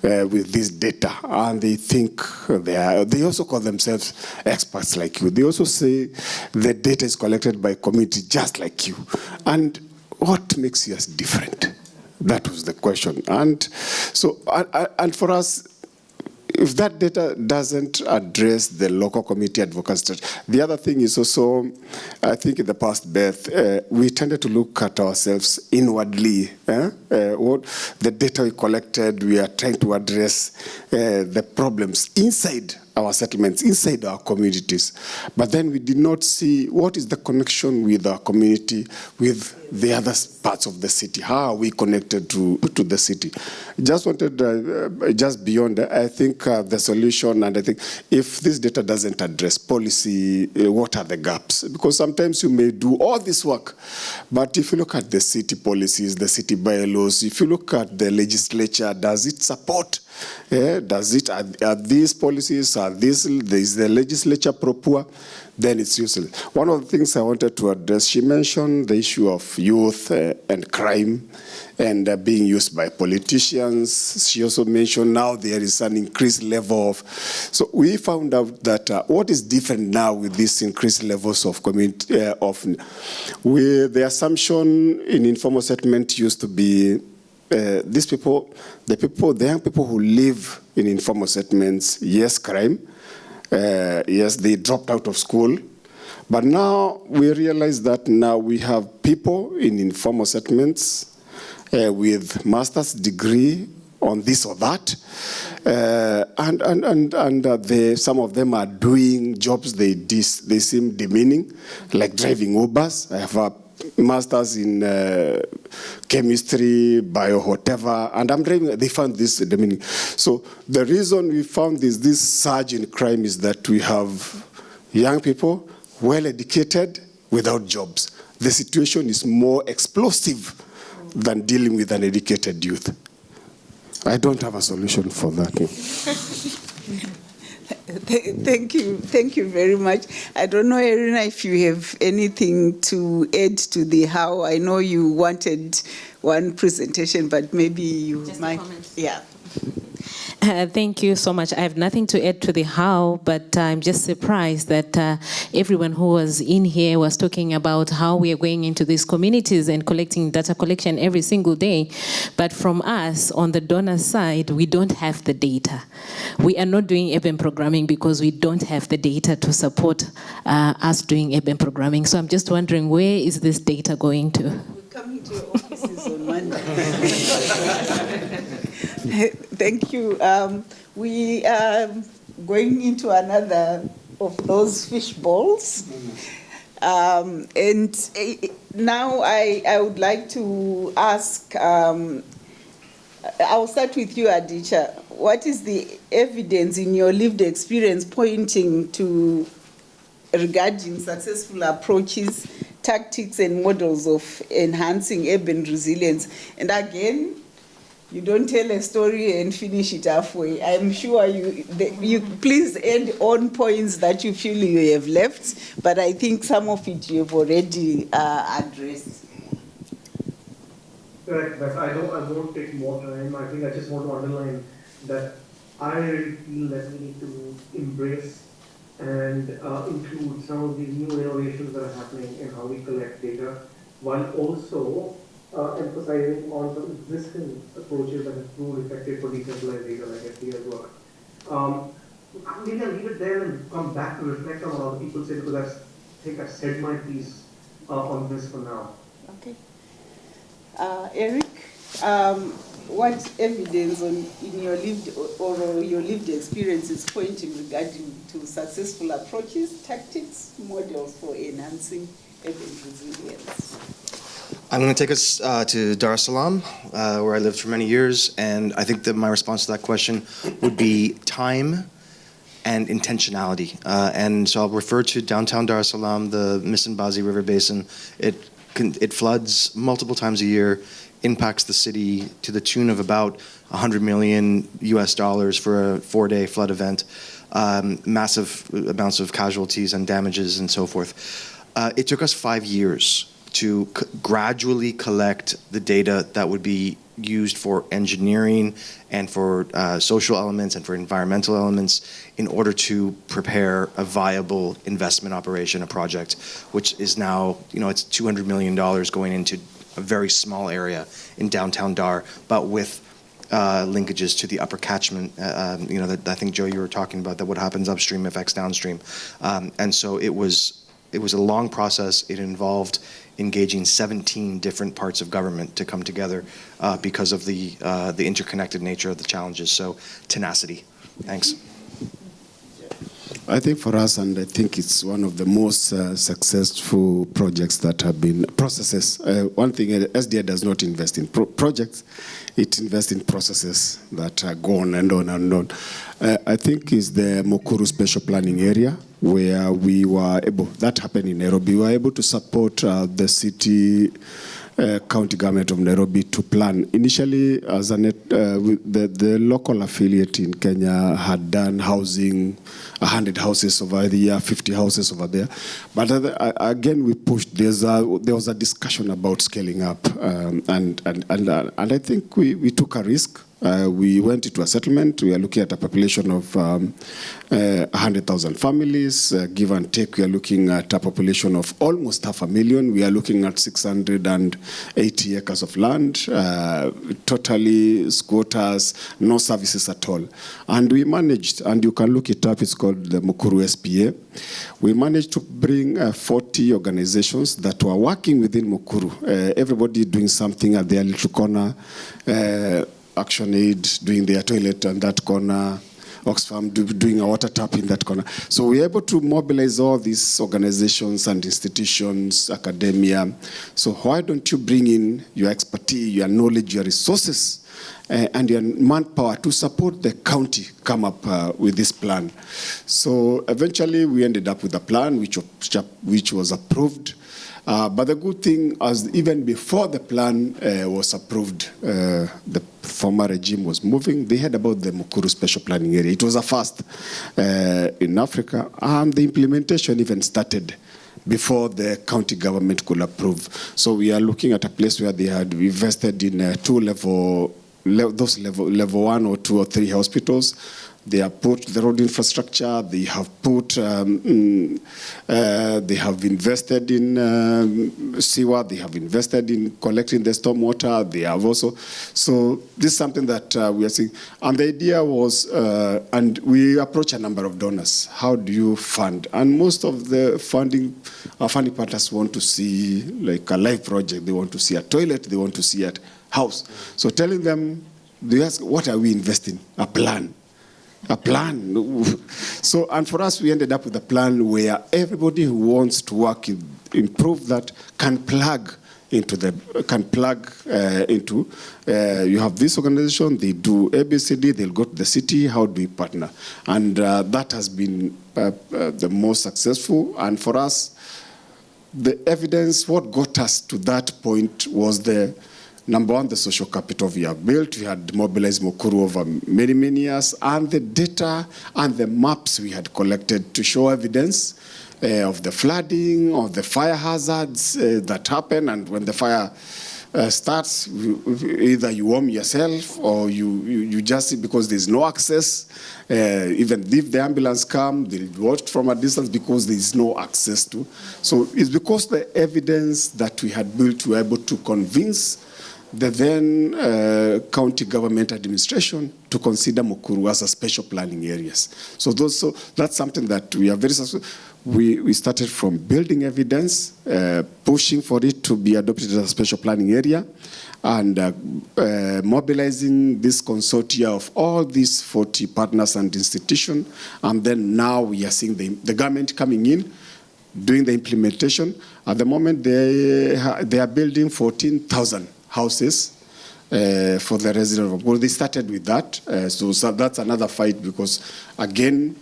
with this data, and they think they also call themselves experts like you. They also say the data is collected by community just like you. And what makes us different? That was the question. And so, and for us, if that data doesn't address the local community advocacy, the other thing is also, I think in the past, Beth, we tended to look at ourselves inwardly. What the data we collected, we are trying to address the problems inside our settlements, inside our communities. But then we did not see what is the connection with our community, with the other parts of the city. How are we connected to the city? Just wanted, just beyond, I think the solution, and I think if this data doesn't address policy, what are the gaps? Because sometimes you may do all this work, but if you look at the city policies, the city bylaws, if you look at the legislature, does it support? Does it, are these policies, is the legislature proper? Then it's useless. One of the things I wanted to address, she mentioned the issue of youth and crime and being used by politicians. She also mentioned now there is an increased level of, so we found out that what is different now with these increased levels of community, the assumption in informal settlement used to be these people, the young people who live in informal settlements, yes, crime, yes, they dropped out of school. But now we realize that now we have people in informal settlements with master's degree on this or that. Some of them are doing jobs they seem demeaning, like driving Ubers. I have a master's in chemistry, bio, whatever, and I'm driving, they found this demeaning. So the reason we found this surge in crime is that we have young people, well-educated, without jobs. The situation is more explosive than dealing with an educated youth. I don't have a solution for that. Thank you very much. I don't know, Irina, if you have anything to add to the how. I know you wanted one presentation, but maybe you might. Yeah. Thank you so much. I have nothing to add to the how, but I'm just surprised that everyone who was in here was talking about how we are going into these communities and collecting data collection every single day. But from us, on the donor side, we don't have the data. We are not doing urban programming because we don't have the data to support us doing urban programming. So I'm just wondering, where is this data going to? We're coming to your offices on Monday. Thank you. We are going into another of those fish balls. And now I would like to ask, I'll start with you, Aditya. What is the evidence in your lived experience pointing to regarding successful approaches, tactics, and models of enhancing urban resilience? And again, you don't tell a story and finish it halfway. I'm sure you please end on points that you feel you have left, but I think some of it you have already addressed. Correct, but I won't take more time. I think I just want to underline that I really feel that we need to embrace and include some of these new innovations that are happening in how we collect data, while also emphasizing on some existing approaches that have proved effective for decentralized data like FDL work. Maybe I'll leave it there and come back to reflect on what other people say, because I think I've said my piece on this for now. Okay. Eric, what evidence in your lived or your lived experience is pointing regarding to successful approaches, tactics, models for enhancing urban resilience? I'm going to take us to Dar es Salaam, where I lived for many years, and I think that my response to that question would be time and intentionality. And so I'll refer to downtown Dar es Salaam, the Msimbazi River Basin. It floods multiple times a year, impacts the city to the tune of about $100 million for a 4-day flood event, massive amounts of casualties and damages and so forth. It took us 5 years to gradually collect the data that would be used for engineering and for social elements and for environmental elements in order to prepare a viable investment operation, a project, which is now, it's $200 million going into a very small area in downtown Dar, but with linkages to the upper catchment, that I think, Joe, you were talking about, that what happens upstream affects downstream. And so it was a long process. It involved engaging 17 different parts of government to come together because of the interconnected nature of the challenges. So tenacity. Thanks. I think for us, and I think it's one of the most successful projects that have been processes. One thing, SDA does not invest in projects, it invests in processes that go on and on and on. I think is the Mukuru Special Planning Area, where we were able, that happened in Nairobi, we were able to support the city county government of Nairobi to plan. Initially, as the local affiliate in Kenya had done housing, 100 houses over the year, 50 houses over there. But again, we pushed. There was a discussion about scaling up, and I think we took a risk. We went into a settlement. We are looking at a population of 100,000 families. Give and take, we are looking at a population of almost 500,000. We are looking at 680 acres of land, totally squatters, no services at all. And we managed, and you can look it up, it's called the Mukuru SPA. We managed to bring 40 organizations that were working within Mukuru, everybody doing something at their little corner, Action Aid doing their toilet on that corner, Oxfam doing a water tap in that corner. So we're able to mobilize all these organizations and institutions, academia. So why don't you bring in your expertise, your knowledge, your resources, and your manpower to support the county come up with this plan? So eventually we ended up with a plan which was approved. But the good thing, as even before the plan was approved, the former regime was moving. They heard about the Mukuru Special Planning Area. It was a first in Africa, and the implementation even started before the county government could approve. So we are looking at a place where they had invested in level 1 or 2 or 3 hospitals. They have put the road infrastructure. They have put. They have invested in sewer. They have invested in collecting the stormwater. They have also. So this is something that we are seeing. And the idea was, and we approach a number of donors. How do you fund? And most of the funding partners want to see like a live project. They want to see a toilet. They want to see a house. So telling them, they ask, what are we investing? A plan. A plan. So, and for us, we ended up with a plan where everybody who wants to work improve that can plug into you have this organization, they do ABCD, they'll go to the city, how do we partner? And that has been the most successful. And for us, the evidence, what got us to that point was the number one, the social capital we have built. We had mobilized Mukuru over many, many years, and the data and the maps we had collected to show evidence of the flooding, of the fire hazards that happen. And when the fire starts, either you warm yourself or you just, because there's no access, even if the ambulance come, they'll be watched from a distance because there's no access to. So it's because the evidence that we had built, we were able to convince the then county government administration to consider Mukuru as a special planning areas. So that's something that we are very successful. we started from building evidence, pushing for it to be adopted as a special planning area, and mobilizing this consortia of all these 40 partners and institutions. And then now we are seeing the government coming in, doing the implementation. At the moment, they are building 14,000 houses for the residents of Mukuru. They started with that. So that's another fight because, again,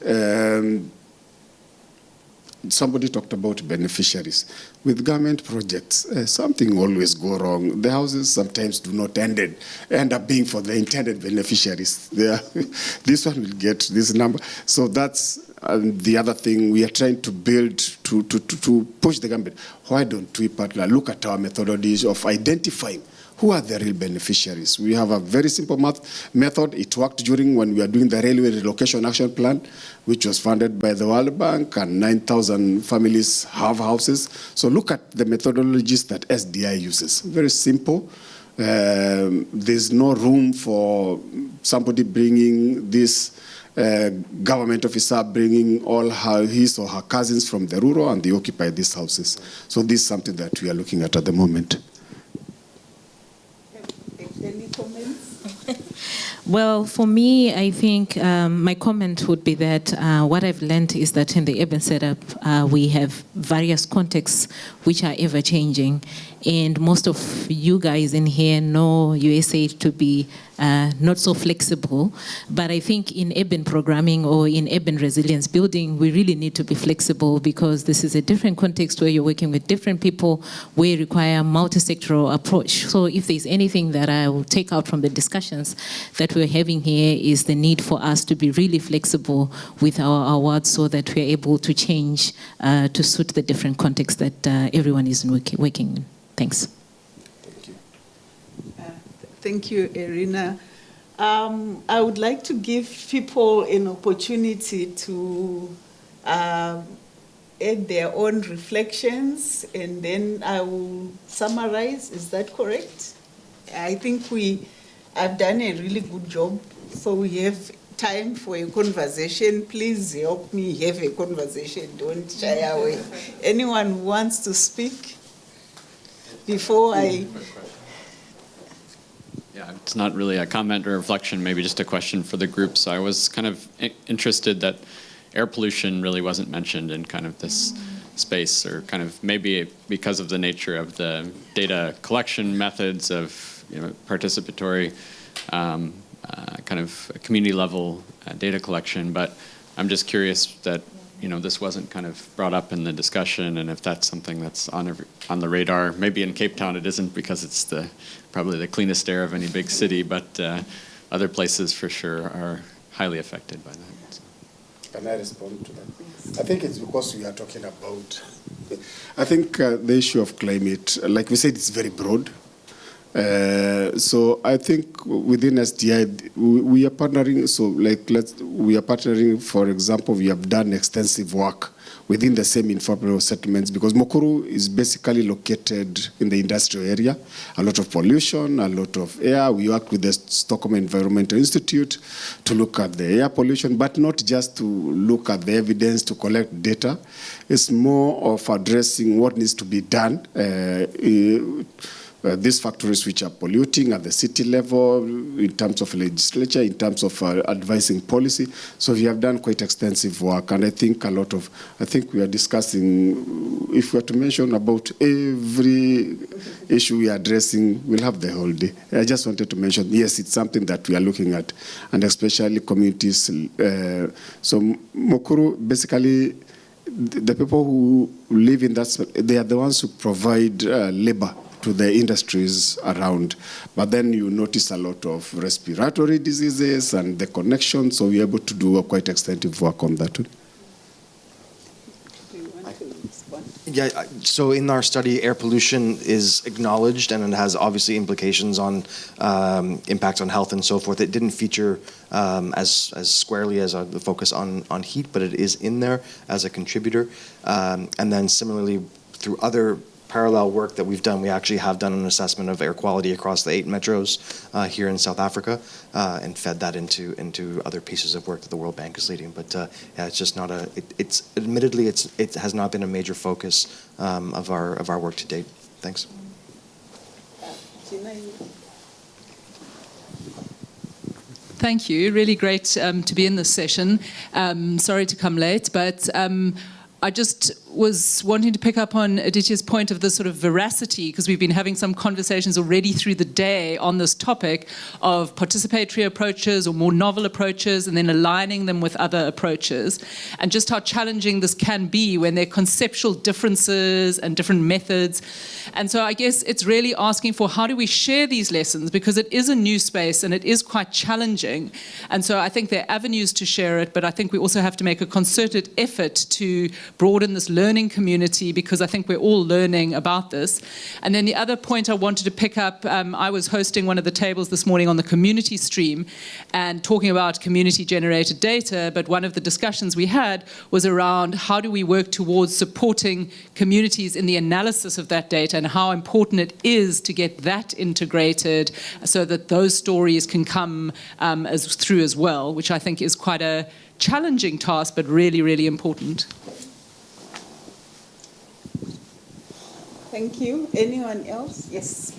somebody talked about beneficiaries. With government projects, something always go wrong. The houses sometimes do not end up being for the intended beneficiaries. This one will get this number. So that's the other thing we are trying to build to push the government. Why don't we partner? Look at our methodology of identifying who are the real beneficiaries. We have a very simple method. It worked during when we were doing the Railway Relocation Action Plan, which was funded by the World Bank, and 9,000 families have houses. So look at the methodologies that SDI uses. Very simple. There's no room for somebody bringing this government officer bringing all his or her cousins from the rural, and they occupy these houses. So this is something that we are looking at the moment. Any comments? Well, for me, I think my comment would be that what I've learned is that in the urban setup, we have various contexts which are ever changing. And most of you guys in here know USAID to be not so flexible. But I think in urban programming or in urban resilience building, we really need to be flexible because this is a different context where you're working with different people, where you require a multi-sectoral approach. So if there's anything that I will take out from the discussions that we're having here is the need for us to be really flexible with our awards so that we're able to change to suit the different contexts that everyone is working in. Thanks. Thank you, Irina. I would like to give people an opportunity to add their own reflections, and then I will summarize. Is that correct? I think I've done a really good job, so we have time for a conversation. Please help me have a conversation. Don't shy away. Anyone who wants to speak before I... Yeah, it's not really a comment or reflection, maybe just a question for the group. So I was kind of interested that air pollution really wasn't mentioned in kind of this space, or kind of maybe because of the nature of the data collection methods of participatory kind of community level data collection. But I'm just curious that this wasn't kind of brought up in the discussion, and if that's something that's on the radar. Maybe in Cape Town it isn't because it's probably the cleanest air of any big city, but other places for sure are highly affected by that. So. Can I respond to that? I think it's because we are talking about, I think the issue of climate, like we said, it's very broad. So I think within SDI, we are partnering. So we are partnering, for example, we have done extensive work within the same informal settlements because Mukuru is basically located in the industrial area. A lot of pollution, a lot of air. We work with the Stockholm Environmental Institute to look at the air pollution, but not just to look at the evidence to collect data. It's more of addressing what needs to be done. These factories which are polluting at the city level, in terms of legislature, in terms of advising policy. So we have done quite extensive work, and I think we are discussing, if we are to mention about every issue we are addressing, we'll have the whole day. I just wanted to mention, yes, it's something that we are looking at, and especially communities. So Mukuru, basically, the people who live in that, they are the ones who provide labor to the industries around. But then you notice a lot of respiratory diseases and the connection, so we're able to do a quite extensive work on that. Yeah, so in our study, air pollution is acknowledged, and it has obviously implications on impact on health and so forth. It didn't feature as squarely as the focus on heat, but it is in there as a contributor. And then similarly, through other parallel work that we've done, we actually have done an assessment of air quality across the 8 metros here in South Africa, and fed that into other pieces of work that the World Bank is leading. But yeah, it's just not it's admittedly it has not been a major focus of our work to date. Thanks. Thank you. Really great to be in this session. Sorry to come late, but I just was wanting to pick up on Aditya's point of the sort of veracity, because we've been having some conversations already through the day on this topic of participatory approaches or more novel approaches, and then aligning them with other approaches, and just how challenging this can be when there are conceptual differences and different methods. And so I guess it's really asking for how do we share these lessons, because it is a new space and it is quite challenging. And so I think there are avenues to share it, but I think we also have to make a concerted effort to broaden this learning community, because I think we're all learning about this. And then the other point I wanted to pick up, I was hosting one of the tables this morning on the community stream and talking about community-generated data, but one of the discussions we had was around how do we work towards supporting communities in the analysis of that data, and how important it is to get that integrated so that those stories can come through as well, which I think is quite a challenging task, but really, really important. Thank you. Anyone else? Yes.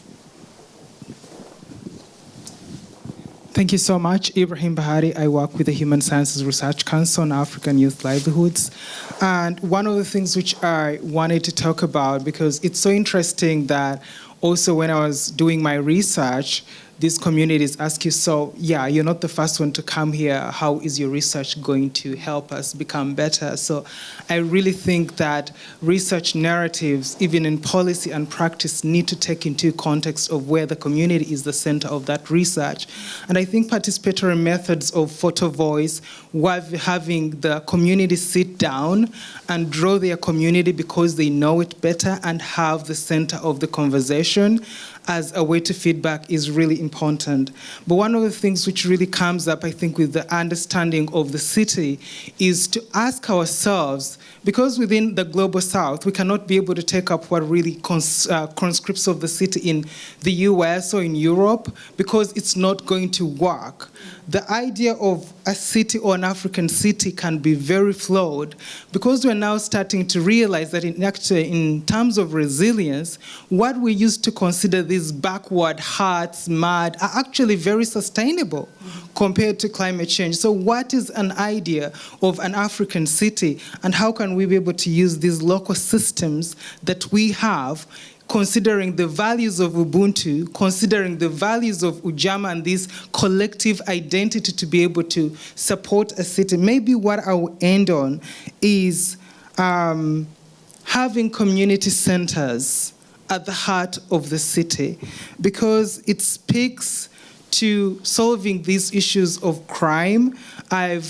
Thank you so much. Ibrahim Bahari. I work with the Human Sciences Research Council on African Youth Livelihoods. And one of the things which I wanted to talk about, because it's so interesting that also when I was doing my research, these communities ask you, so yeah, you're not the first one to come here. How is your research going to help us become better? So I really think that research narratives, even in policy and practice, need to take into context of where the community is the center of that research. And I think participatory methods of photo voice, having the community sit down and draw their community because they know it better and have the center of the conversation as a way to feedback is really important. But one of the things which really comes up, I think, with the understanding of the city is to ask ourselves, because within the Global South, we cannot be able to take up what really conscripts of the city in the US or in Europe, because it's not going to work. The idea of a city or an African city can be very flawed, because we're now starting to realize that in terms of resilience, what we used to consider these backward, hard, mud, are actually very sustainable compared to climate change. So what is an idea of an African city, and how can we be able to use these local systems that we have, considering the values of Ubuntu, considering the values of Ujamaa and this collective identity to be able to support a city? Maybe what I will end on is having community centers at the heart of the city, because it speaks to solving these issues of crime.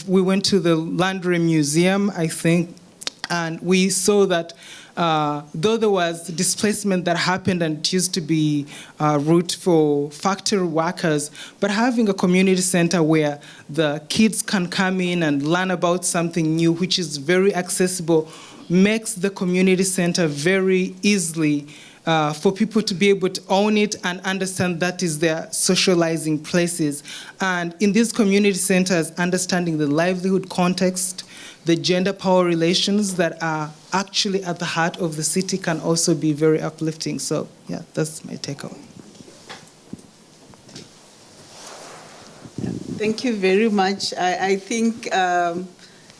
We went to the Laundry Museum, I think, and we saw that though there was displacement that happened and it used to be a route for factory workers, but having a community center where the kids can come in and learn about something new, which is very accessible, makes the community center very easily for people to be able to own it and understand that is their socializing places. And in these community centers, understanding the livelihood context, the gender power relations that are actually at the heart of the city can also be very uplifting. So yeah, that's my takeaway. Thank you very much. I think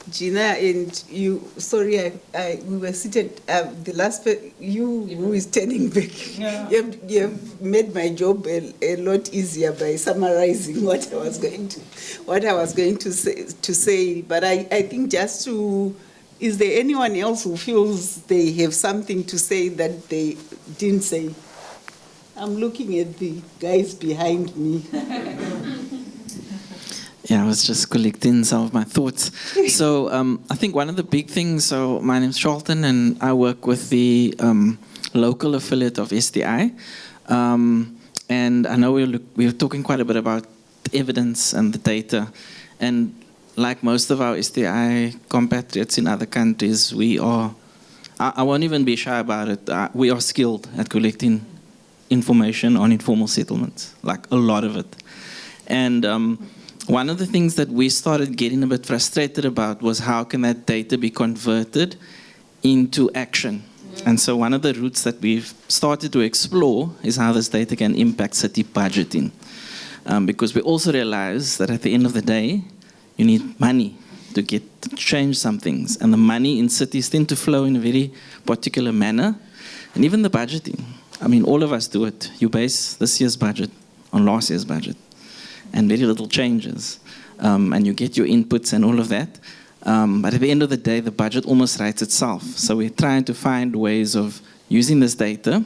Gina and you, sorry, we were seated, the last, you who is turning back, yeah. you have made my job a lot easier by summarizing what I was going to say. But I think just to, is there anyone else who feels they have something to say that they didn't say? I'm looking at the guys behind me. Yeah, I was just collecting some of my thoughts. So I think one of the big things, so my name's Charlton and I work with the local affiliate of SDI. And I know we're talking quite a bit about the evidence and the data. And like most of our SDI compatriots in other countries, I won't even be shy about it. We are skilled at collecting information on informal settlements, like a lot of it. And one of the things that we started getting a bit frustrated about was how can that data be converted into action. And so one of the routes that we've started to explore is how this data can impact city budgeting. Because we also realize that at the end of the day, you need money to change some things. And the money in cities tend to flow in a very particular manner. And even the budgeting. I mean, all of us do it. You base this year's budget on last year's budget. And very little changes. And you get your inputs and all of that. But at the end of the day, the budget almost writes itself. So we're trying to find ways of using this data,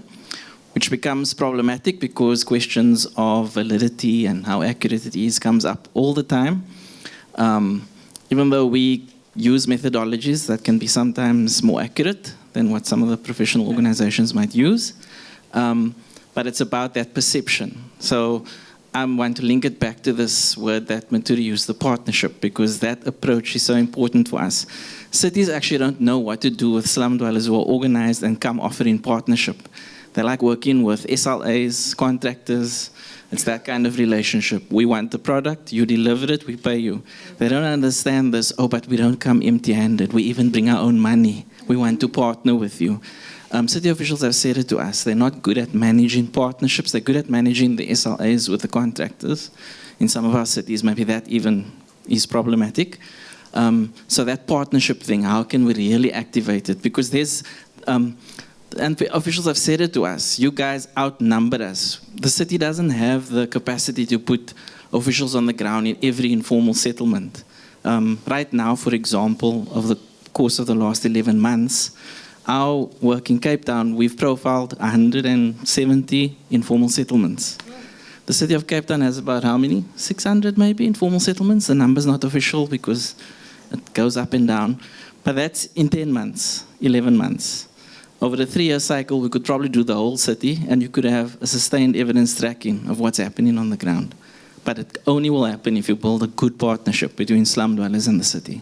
which becomes problematic because questions of validity and how accurate it is comes up all the time. Even though we use methodologies that can be sometimes more accurate than what some of the professional organizations might use. But it's about that perception. So I want to link it back to this word that Maturi used, the partnership, because that approach is so important for us. Cities actually don't know what to do with slum dwellers who are organized and come offering partnership. They like working with SLAs, contractors. It's that kind of relationship. We want the product, you deliver it, we pay you. They don't understand this, oh, but we don't come empty-handed. We even bring our own money. We want to partner with you. City officials have said it to us. They're not good at managing partnerships. They're good at managing the SLAs with the contractors. In some of our cities, maybe that even is problematic. So that partnership thing, how can we really activate it? Because there's, and officials have said it to us, you guys outnumber us. The city doesn't have the capacity to put officials on the ground in every informal settlement. Right now, for example, over the course of the last 11 months, our work in Cape Town, we've profiled 170 informal settlements. The city of Cape Town has about how many? 600 maybe informal settlements. The number's not official because it goes up and down. But that's in 10 months, 11 months. Over a 3-year cycle, we could probably do the whole city and you could have a sustained evidence tracking of what's happening on the ground. But it only will happen if you build a good partnership between slum dwellers and the city.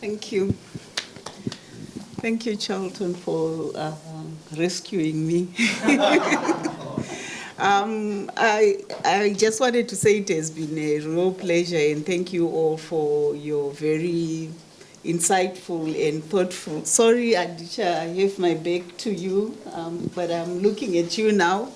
Thank you. Thank you, Charlton, for rescuing me. I just wanted to say it has been a real pleasure, and thank you all for your very insightful and thoughtful. Sorry, Adisha, I have my back to you, but I'm looking at you now.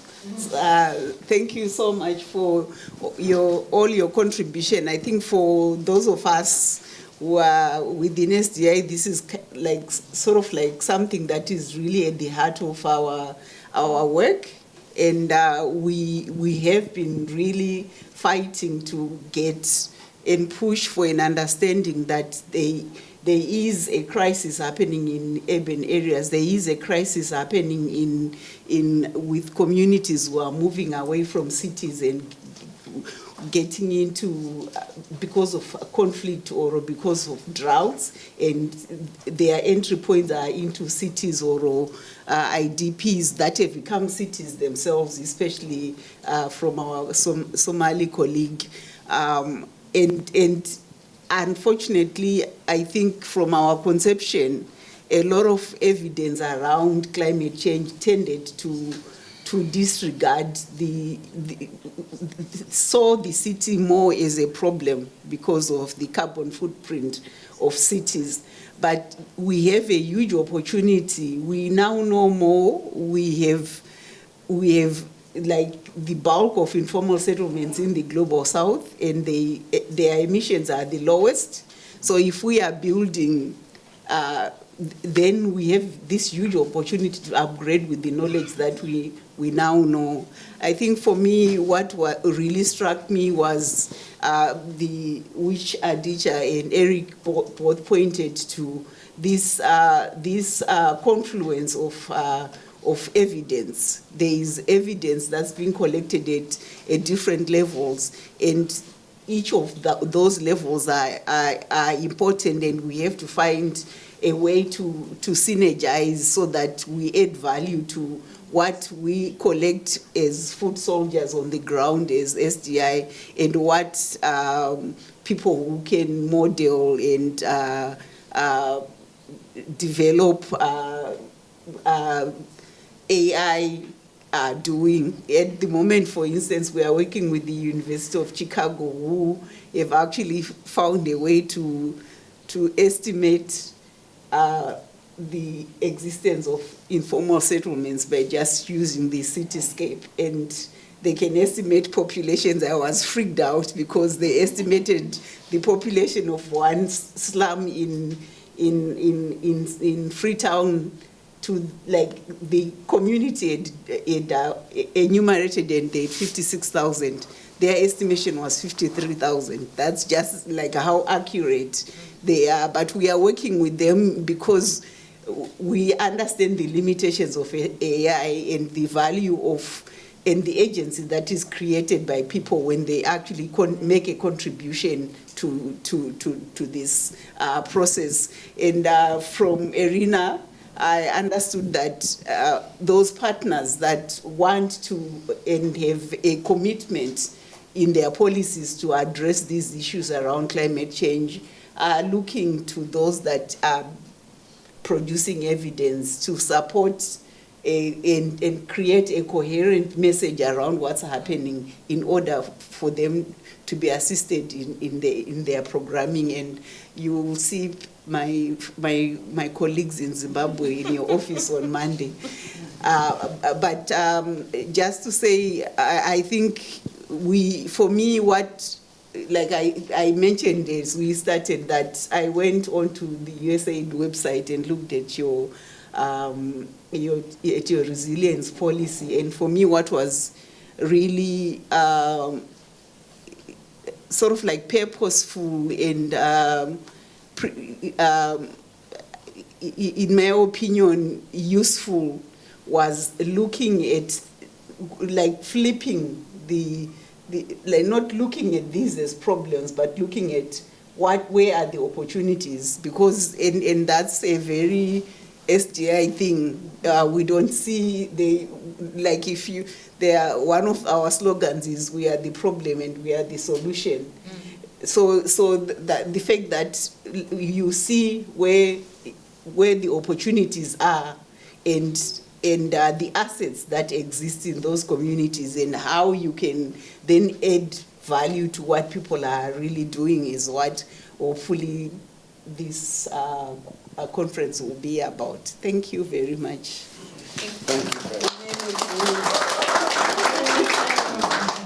Thank you so much for all your contribution. I think for those of us who are within SDI, this is like sort of like something that is really at the heart of our work, and we have been really fighting to get and push for an understanding that there is a crisis happening in urban areas. There is a crisis happening with communities who are moving away from cities and getting into because of conflict or because of droughts, and their entry points are into cities or IDPs that have become cities themselves, especially from our Somali colleague. And unfortunately, I think from our conception, a lot of evidence around climate change tended to disregard saw the city more as a problem because of the carbon footprint of cities. But we have a huge opportunity. We now know more. We have like the bulk of informal settlements in the global south, and their emissions are the lowest. So if we are building, then we have this huge opportunity to upgrade with the knowledge that we now know. I think for me, what really struck me was which Aditya and Eric both pointed to, this confluence of evidence. There is evidence that's being collected at different levels, and each of those levels are important, and we have to find a way to synergize so that we add value to what we collect as foot soldiers on the ground as SDI, and what people who can model and develop AI are doing. At the moment, for instance, we are working with the University of Chicago, who have actually found a way to estimate the existence of informal settlements by just using the cityscape, and they can estimate populations. I was freaked out because they estimated the population of one slum in Freetown to like the community had enumerated, and they had 56,000. Their estimation was 53,000. That's just like how accurate they are. But we are working with them because we understand the limitations of AI and the value of and the agency that is created by people when they actually make a contribution to this process. And from Arena, I understood that those partners that want to and have a commitment in their policies to address these issues around climate change are looking to those that are producing evidence to support and create a coherent message around what's happening in order for them to be assisted in their programming. And you will see my colleagues in Zimbabwe in your office on Monday. But just to say, I think for me, what, like I mentioned as we started, that I went onto the USAID website and looked at your resilience policy. And for me, what was really sort of like purposeful and in my opinion, useful was looking at, like flipping like not looking at these as problems, but looking at where are the opportunities, because, and that's a very SDI thing. We don't see like one of our slogans is we are the problem and we are the solution. So the fact that you see where the opportunities are and the assets that exist in those communities and how you can then add value to what people are really doing is what hopefully this conference will be about. Thank you very much.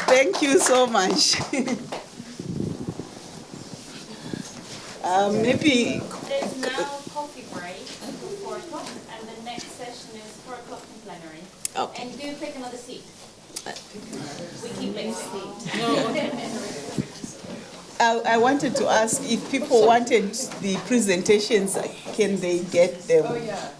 Thank you so much. Maybe there's now coffee break for 4 o'clock, and the next session is 4 o'clock in plenary. Okay. And do take another seat. We keep it seat. I wanted to ask if people wanted the presentations, can they get them? Oh, yeah.